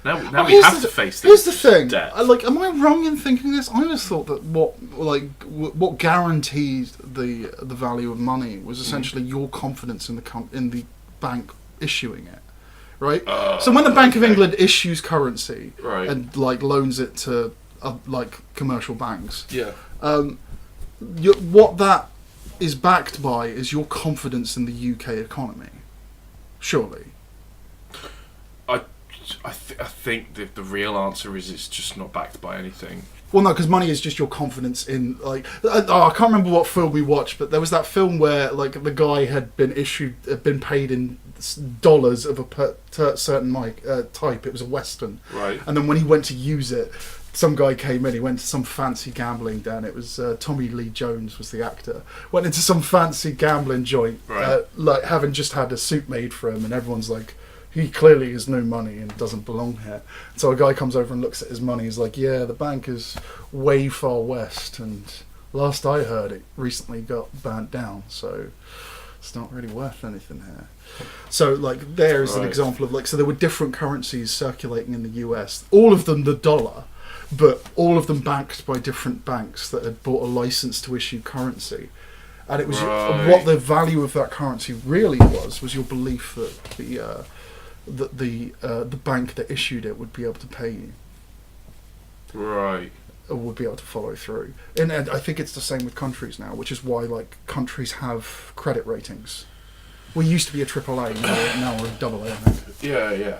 Now we have to face this. Here's the thing. Debt. Am I wrong in thinking this? I always thought that what guaranteed the value of money was essentially your confidence in the bank issuing it, right? So when the Bank of England issues currency, right, and loans it to like commercial banks. Yeah. What that is backed by is your confidence in the UK economy. Surely. I think the real answer is it's just not backed by anything. Well, no, because money is just your confidence in, like... I can't remember what film we watched, but there was that film where, like, the guy had been paid in dollars of a certain type. It was a Western. Right. And then when he went to use it, some guy came in, he went to some fancy gambling den. It was Tommy Lee Jones was the actor. Went into some fancy gambling joint, right. Like, having just had a suit made for him, and everyone's like... He clearly has no money and doesn't belong here. So a guy comes over and looks at his money. He's like, yeah, the bank is way far west. And last I heard, it recently got burnt down. So it's not really worth anything here. So, like, there is an example of, like, so there were different currencies circulating in the US. All of them the dollar, but all of them backed by different banks that had bought a license to issue currency. And it was what the value of that currency really was your belief that the bank that issued it would be able to pay you. Right. Or would be able to follow through. And I think it's the same with countries now, which is why, like, countries have credit ratings. We used to be a AAA, now we're a AA, I think. Yeah.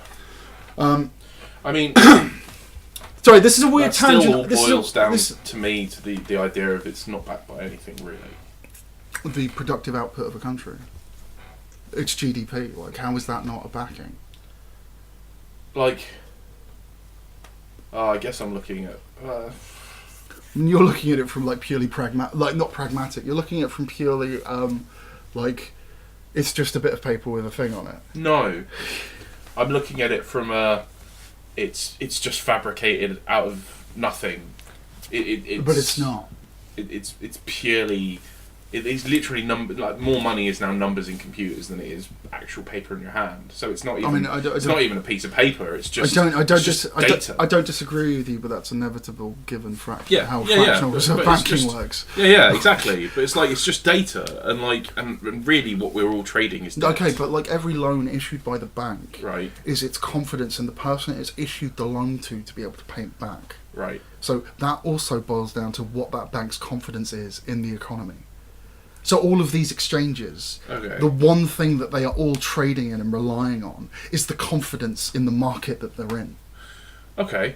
I mean... Sorry, this is a weird tangent. Still all boils down to me to the idea of it's not backed by anything, really. The productive output of a country. It's GDP. Like, how is that not a backing? Like, I guess I'm looking at... You're looking at it from, like, purely not pragmatic. You're looking at it from purely, like, it's just a bit of paper with a thing on it. No. I'm looking at it from it's just fabricated out of nothing. It's, but it's not. It's purely... It's literally like more money is now numbers in computers than it is actual paper in your hand. So it's not even. It's not even a piece of paper. It's just. Data. I don't disagree with you, but that's inevitable given how fractional reserve banking works. Yeah, exactly. But it's just data, and really what we're all trading is data. Okay, but like every loan issued by the bank, right, is its confidence in the person it's issued the loan to be able to pay it back. Right. So that also boils down to what that bank's confidence is in the economy. So all of these exchanges, the one thing that they are all trading in and relying on is the confidence in the market that they're in. Okay.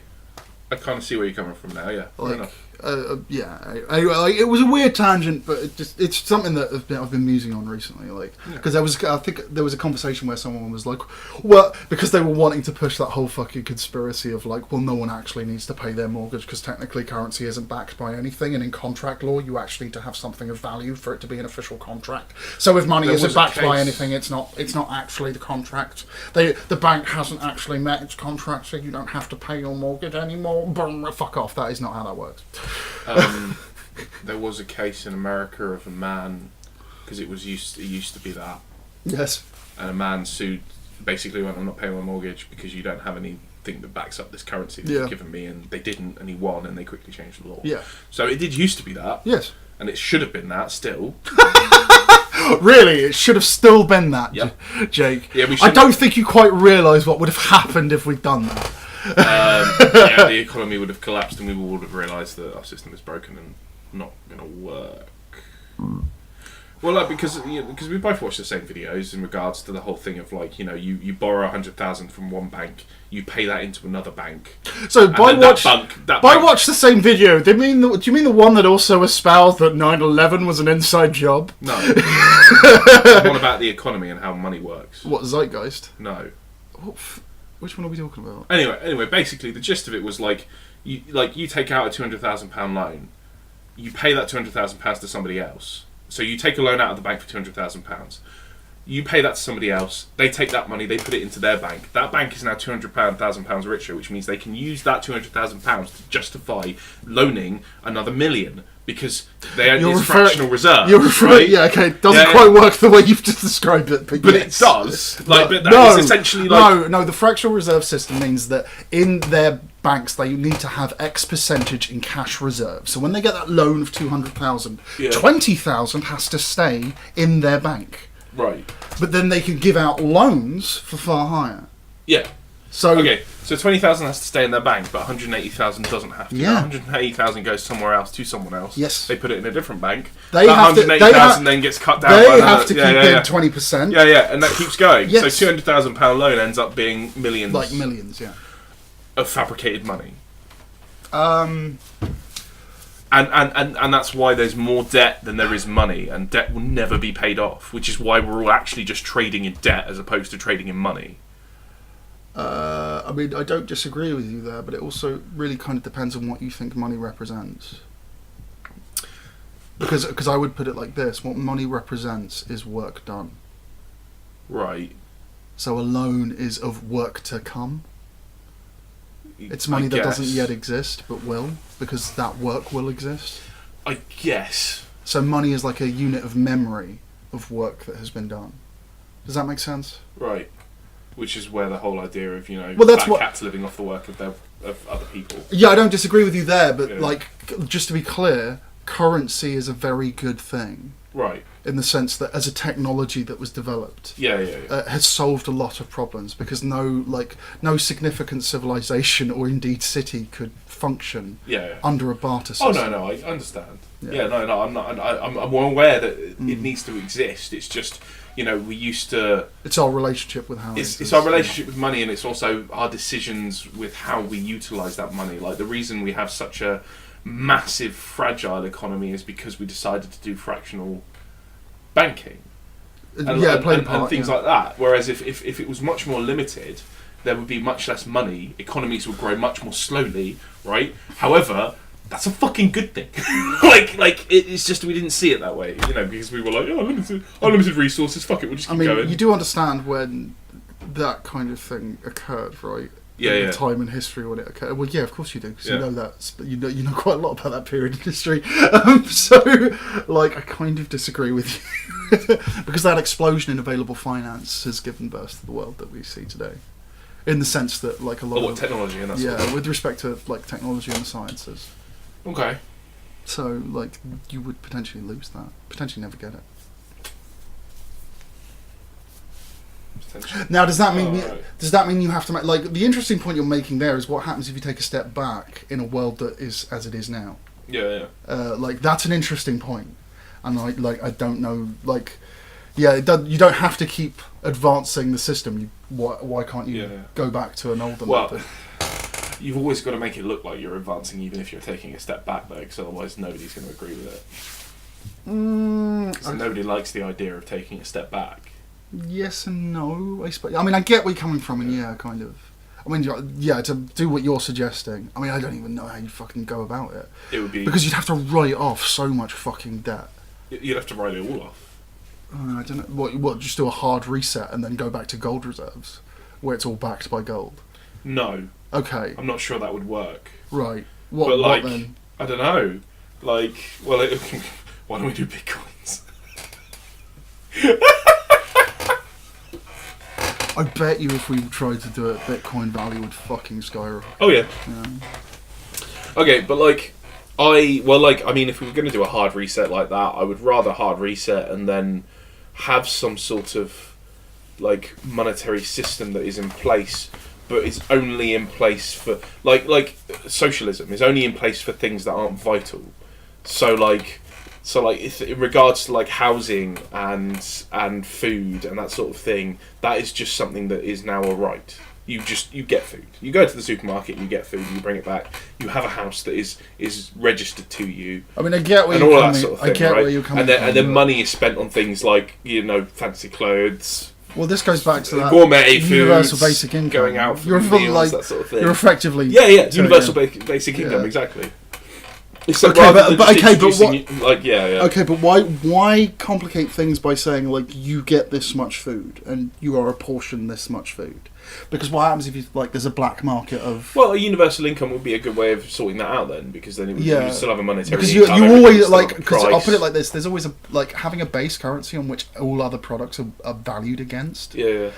I kind of see where you're coming from now, yeah. Fair enough. It was a weird tangent, but it's something that I've been musing on recently. Because I think there was a conversation where someone was like, well, because they were wanting to push that whole fucking conspiracy of like, well, no one actually needs to pay their mortgage because technically currency isn't backed by anything, and in contract law, you actually need to have something of value for it to be an official contract. So if money isn't backed by anything, it's not actually the contract. The bank hasn't actually met its contract, so you don't have to pay your mortgage anymore. Fuck off. That is not how that works. There was a case in America of a man, because it used to be that. Yes. And a man sued, basically went, I'm not paying my mortgage because you don't have anything that backs up this currency that you've given me, and they didn't, and he won, and they quickly changed the law. Yeah. So it did used to be that. Yes. And it should have been that still. Really? It should have still been that, yep. Jake? Yeah, I don't think you quite realise what would have happened if we'd done that. The economy would have collapsed and we would have realised that our system is broken and not going to work. Well, because we both watched the same videos in regards to the whole thing of like, you borrow 100,000 from one bank, you pay that into another bank. So by watch the same video, do you mean the one that also espoused that 9/11 was an inside job? No. What about the economy and how money works? What, Zeitgeist? No. Which one are we talking about? Anyway, basically the gist of it was like you take out a £200,000 loan, you pay that £200,000 to somebody else. So you take a loan out of the bank for £200,000. You pay that to somebody else. They take that money, they put it into their bank. That bank is now £200,000 richer, which means they can use that £200,000 to justify loaning another £1 million because it's fractional reserve. Right? Yeah, okay. It doesn't quite work the way you've just described it, but yes. It does. But that is essentially like... No, the fractional reserve system means that in their banks they need to have X percentage in cash reserve. So when they get that loan of 200,000, 20,000 has to stay in their bank. Right. But then they can give out loans for far higher. Yeah. So okay, so 20,000 has to stay in their bank, but 180,000 doesn't have to. Yeah. 180,000 goes somewhere else to someone else. Yes. They put it in a different bank. They that have to- 180,000 then gets cut down. they by have to another- keep in 20%. Yeah, yeah, and that keeps going. Yes. So £200,000 loan ends up being millions. Like millions, yeah. Of fabricated money. Um, And that's why there's more debt than there is money, and debt will never be paid off, which is why we're all actually just trading in debt as opposed to trading in money. I mean, I don't disagree with you there, but it also really kind of depends on what you think money represents. Because I would put it like this: what money represents is work done. Right. So a loan is of work to come. It's money I that doesn't guess. yet exist, but will, because that work will exist. I guess. So money is like a unit of memory of work that has been done. Does that make sense? Right. Which is where the whole idea of, Well, that's fat what- cats living off the work of other people. Yeah, I don't disagree with you there, but Yeah. like, just to be clear, currency is a very good thing Right. in the sense that as a technology that was developed, Yeah. has solved a lot of problems because no significant civilization or indeed city could function Yeah. under a barter Oh system. no, I understand. Yeah. Yeah, no, I'm not. I'm aware that it needs to exist. It's just, we used to. It's our relationship with how It's our relationship with money, and it's also our decisions with how we utilize that money. Like the reason we have such a massive, fragile economy is because we decided to do fractional banking. And things like that. Whereas if it was much more limited, there would be much less money. Economies would grow much more slowly, right? However, that's a fucking good thing. It's just we didn't see it that way, because we were like, unlimited resources. Fuck it, we'll just keep going. You do understand when that kind of thing occurred, right? Yeah, In yeah. the time in history when it occurred. Well, yeah, of course you do, because Yeah. you know that. You know quite a lot about that period in history. So, I kind of disagree with you because that explosion in available finance has given birth to the world that we see today. In the sense that, a lot of technology and that sort of yeah, with respect to technology and the sciences. thing. Okay. So, you would potentially lose that, potentially never get it. Potentially. Now, does that mean right. you have to make the interesting point you're making there is what happens if you take a step back in a world that is as it is now. Yeah. That's an interesting point, and I don't know you don't have to keep advancing the system. Why can't you go back to an older method? You've always got to make it look like you're advancing, even if you're taking a step back, though, because otherwise nobody's going to agree with it. 'Cause nobody likes the idea of taking a step back. Yes and no, I suppose. I mean, I get where you're coming from, and yeah, kind of. I mean, yeah, to do what you're suggesting. I mean, I don't even know how you fucking go about it. It would be Because you'd have to write off so much fucking debt. you'd have to write it all off. I don't know. What? Just do a hard reset and then go back to gold reserves, where it's all backed by gold. No, Okay, I'm not sure that would work. right. But What then? I don't know. Why don't we do bitcoins? I bet you if we tried to do it, Bitcoin value would fucking skyrocket. Oh yeah. Yeah. Okay, but if we were going to do a hard reset like that, I would rather hard reset and then have some sort of monetary system that is in place, but it's only in place for socialism is only in place for things that aren't vital. If, in regards to housing and food and that sort of thing, that is just something that is now a right. You get food. You go to the supermarket, you get food, you bring it back. You have a house that is registered to you. I mean, I get where and you're all coming. that sort of thing, I get right? where you're coming and then, from. And then but- money is spent on things like fancy clothes, Well, this goes back to that gourmet universal foods, basic income. going out for You're meals, that sort of thing. You're effectively universal basic income, Yeah. exactly. Except Okay, rather than but just okay, but introducing Okay, but why complicate things by saying you get this much food and you are apportioned this much food? Because what happens if you there's a black market of Well, a universal income would be a good way of sorting that out then, because then it would, you still have a monetary because income. you everything always would still have a because price. I'll put it like this: there's always having a base currency on which all other products are valued against. Yeah.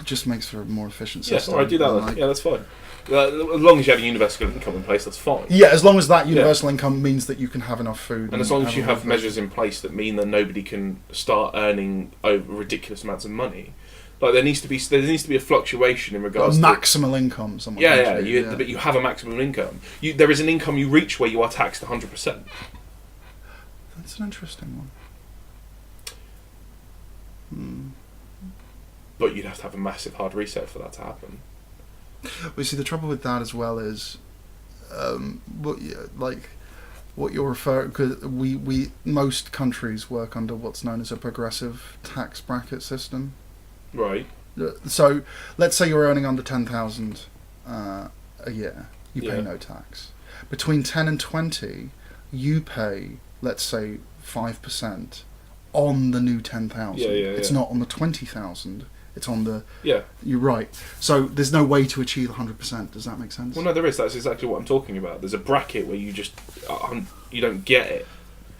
Just makes for a more efficient Yeah, system. alright, do that and, then. Yeah, that's fine. As long as you have a universal income in place, that's fine. Yeah, as long as that universal income means that you can have enough food. And as long as you have enough measures in place that mean that nobody can start earning over ridiculous amounts of money, Like there needs to be a fluctuation in regards to maximal income. But you have a maximum income. There is an income you reach where you are taxed 100%. That's an interesting one. But you'd have to have a massive hard reset for that to happen. Well, you see, the trouble with that as well is, what you're referring, because most countries work under what's known as a progressive tax bracket system. Right. So, let's say you're earning under 10,000 a year, you pay no tax. Between 10 and 20, you pay, let's say, 5% on the new 10,000. It's not on the 20,000. It's on the... Yeah. You're right. So there's no way to achieve 100%. Does that make sense? Well, no, there is. That's exactly what I'm talking about. There's a bracket where you just... you don't get it.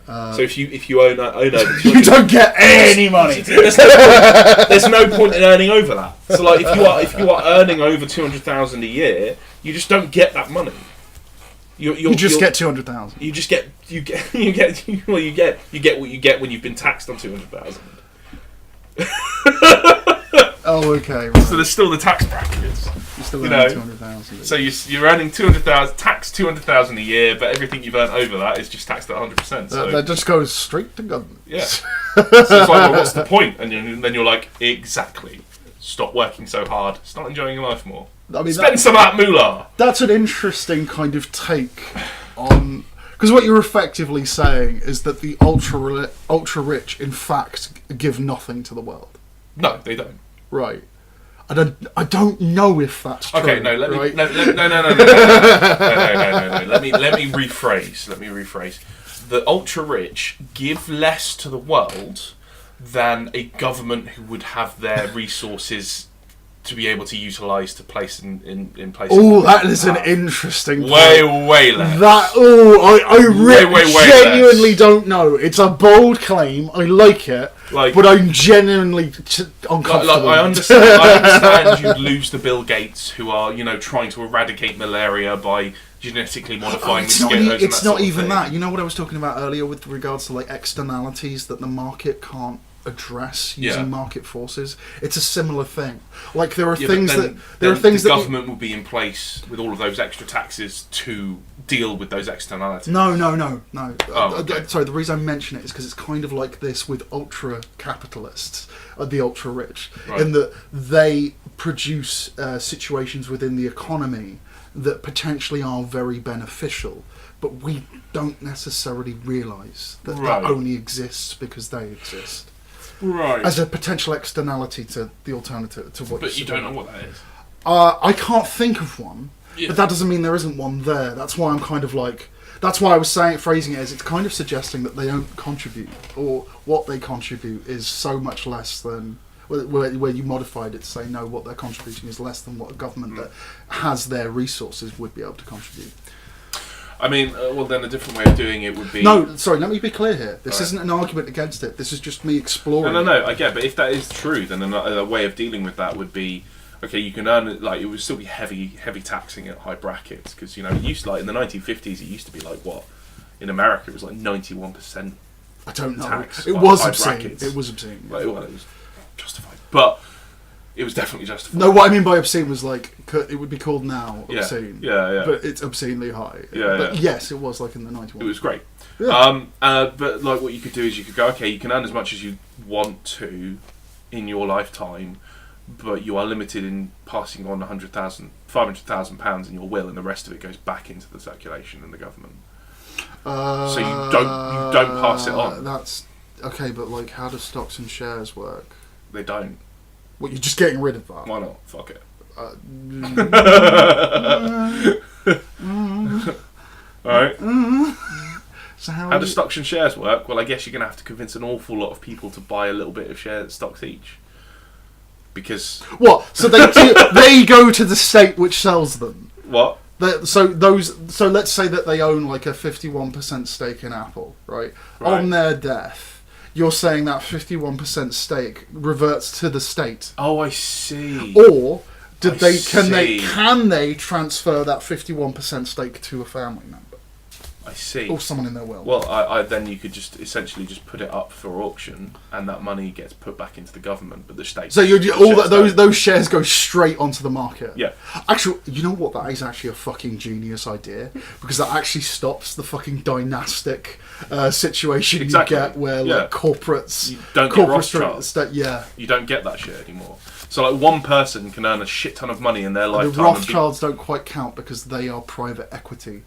So if you own over... You don't get any money! There's no point in earning over that. So like, if you are earning over 200,000 a year, you just don't get that money. You just get 200,000. You get what you get when you've been taxed on 200,000. Oh, okay. Right. So there's still the tax brackets. You're still earning 200,000. So you're earning 200,000, taxed 200,000 a year, but everything you've earned over that is just taxed at 100%. So that just goes straight to government. Yeah. So it's like, well, what's the point? And then you're like, exactly. Stop working so hard. Start enjoying your life more. I mean, spend some of that moolah. That's an interesting kind of take on... Because what you're effectively saying is that the ultra rich, in fact, give nothing to the world. No, they don't. Right. I don't know if that's true. Okay, no. Let me rephrase. The ultra rich give less to the world than a government who would have their resources to be able to utilise to place in place. Oh, that is an interesting point. Way less. I genuinely don't know. It's a bold claim. I like it, but I'm genuinely uncomfortable. I understand you'd lose the Bill Gates who are, trying to eradicate malaria by genetically modifying mosquitoes. It's not even that. You know what I was talking about earlier with regards to externalities that the market can't address using market forces. It's a similar thing. Like there are things that the government will be in place with all of those extra taxes to deal with those externalities. No. Oh, okay. Sorry, the reason I mention it is because it's kind of like this with ultra capitalists, the ultra rich, in that they produce situations within the economy that potentially are very beneficial, but we don't necessarily realise that that only exists because they exist. Right. As a potential externality to the alternative to what. But you don't know what that is. I can't think of one, but that doesn't mean there isn't one there. That's why I'm kind of like. That's why I was phrasing it as it's kind of suggesting that they don't contribute, or what they contribute is so much less than. Where you modified it to say no, what they're contributing is less than what a government that has their resources would be able to contribute. I mean, well, then a different way of doing it would be... No, sorry, let me be clear here. This isn't an argument against it. This is just me exploring. No, I get it. But if that is true, then a way of dealing with that would be, okay, you can earn, it would still be heavy taxing at high brackets. Because, it used to, in the 1950s, it used to be what? In America, it was 91%. I don't know. Tax it was high obscene. Brackets. It was obscene. Well, it was justified. But... it was definitely justified. No, what I mean by obscene was it would be called now obscene. Yeah. But it's obscenely high. Yeah. Yes, it was in the 91. It was great. Yeah. But what you could do is you could go, okay, you can earn as much as you want to in your lifetime, but you are limited in passing on £500,000 in your will, and the rest of it goes back into the circulation in the government. So you don't pass it on. That's okay, but how do stocks and shares work? They don't. Well, you're just getting rid of that. Why not? Fuck it. Alright. So how do stocks and shares work? Well, I guess you're going to have to convince an awful lot of people to buy a little bit of stocks each. Because... What? So they go to the state which sells them? What? So let's say that they own a 51% stake in Apple, right? On their death. You're saying that 51% stake reverts to the state. Oh, I see. Or can they transfer that 51% stake to a family member? I see. Or someone in their will. Well, I then you could just essentially just put it up for auction, and that money gets put back into the government, but the state. So those shares go straight onto the market. Yeah. Actually, you know what? That is actually a fucking genius idea, because that actually stops the fucking dynastic situation you get where like corporates you don't get Rothschilds. Yeah. You don't get that shit anymore. So like one person can earn a shit ton of money in their lifetime. The Rothschilds don't quite count because they are private equity.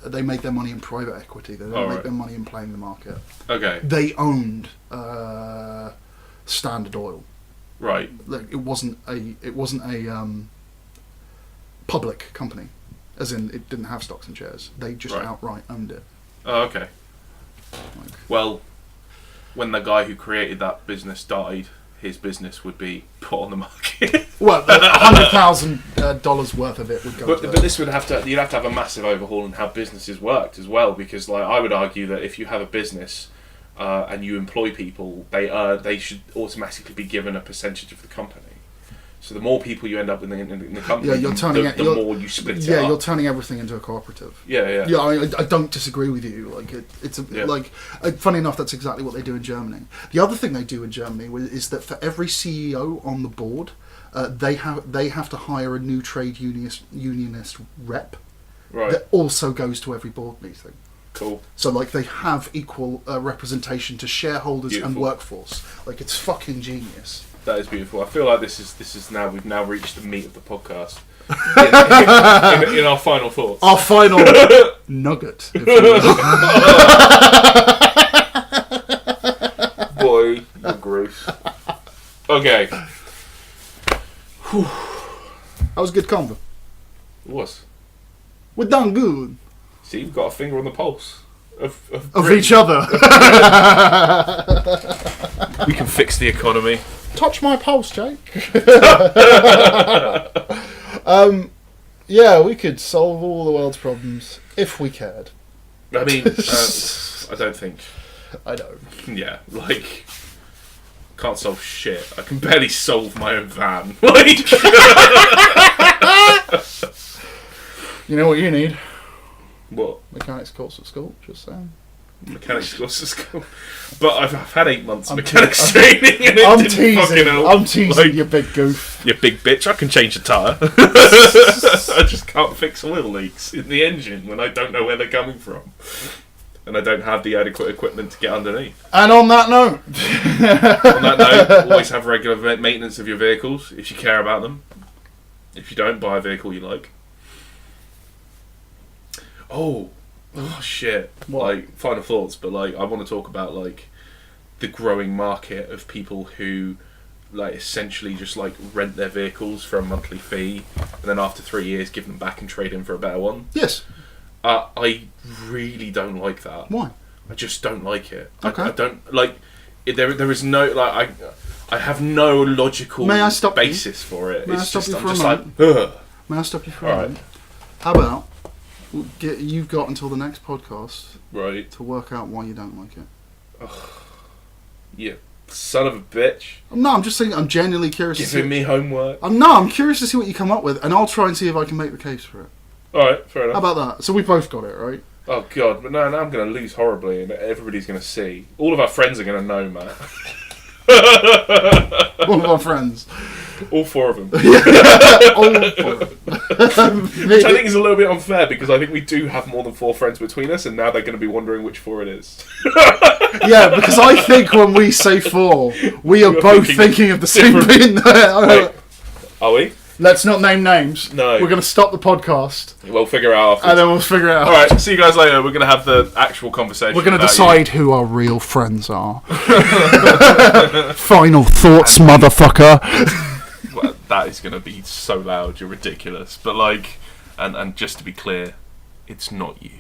They make their money in private equity. They don't make their money in playing the market. Okay. They owned Standard Oil. Right. Like it wasn't a public company, as in it didn't have stocks and shares. They just outright owned it. Oh, okay. Well, when the guy who created that business died, his business would be put on the market. Well, $100,000 worth of it would go. But this would you'd have to have a massive overhaul in how businesses worked as well, because like I would argue that if you have a business and you employ people, they should automatically be given a percentage of the company. So the more people you end up in the company, the more you split it up. Yeah, you're turning everything into a cooperative. Yeah. Yeah, I don't disagree with you. Like funny enough, that's exactly what they do in Germany. The other thing they do in Germany is that for every CEO on the board, they have to hire a new trade unionist rep. Right. That also goes to every board meeting. Cool. So like they have equal representation to shareholders and workforce. Like it's fucking genius. That is beautiful. I feel like we've now reached the meat of the podcast. In our final thoughts. Our final nugget. If you Boy, you're gross. Okay. That was a good convo. It was. We're done good. See, we've got a finger on the pulse of each other. We can fix the economy. Touch my pulse, Jake. Yeah, we could solve all the world's problems if we cared. I mean, I don't think. I know. Yeah, like, can't solve shit. I can barely solve my own van. Like, you know what you need? What? Mechanics course at school, just saying. Mechanics course at school. But I've had 8 months of mechanics training and I'm teasing, like, you big goof. You big bitch, I can change a tyre. I just can't fix oil leaks in the engine when I don't know where they're coming from. And I don't have the adequate equipment to get underneath. And on that note... always have regular maintenance of your vehicles if you care about them. If you don't, buy a vehicle you like. Oh shit. What? Like, final thoughts, but like, I want to talk about like the growing market of people who like essentially just like rent their vehicles for a monthly fee and then after 3 years give them back and trade in for a better one. Yes. I really don't like that. Why? I just don't like it. Okay. I don't like it, there is no like I have no logical basis for it. May I stop you for a moment? Ugh. May I stop you for a moment? How about you've got until the next podcast to work out why you don't like it. Ugh. You son of a bitch. No, I'm just saying, I'm genuinely curious Giving me homework. I'm curious to see what you come up with, and I'll try and see if I can make the case for it. Alright, fair enough. How about that? So we both got it, right? Oh god, but now I'm going to lose horribly and everybody's going to see. All of our friends are going to know, Matt. All of our friends. All 4 of them. All 4 of them. Which I think is a little bit unfair because I think we do have more than 4 friends between us and now they're going to be wondering which 4 it is. Yeah, because I think when we say 4, we are both thinking of the same thing. Wait, are we? Let's not name names. No. We're going to stop the podcast. We'll figure it out afterwards. And then we'll figure it out. Alright, see you guys later. We're going to have the actual conversation. We're going to decide who our real friends are. Final thoughts, motherfucker. Well, that is going to be so loud. You're ridiculous. But like, and just to be clear, it's not you.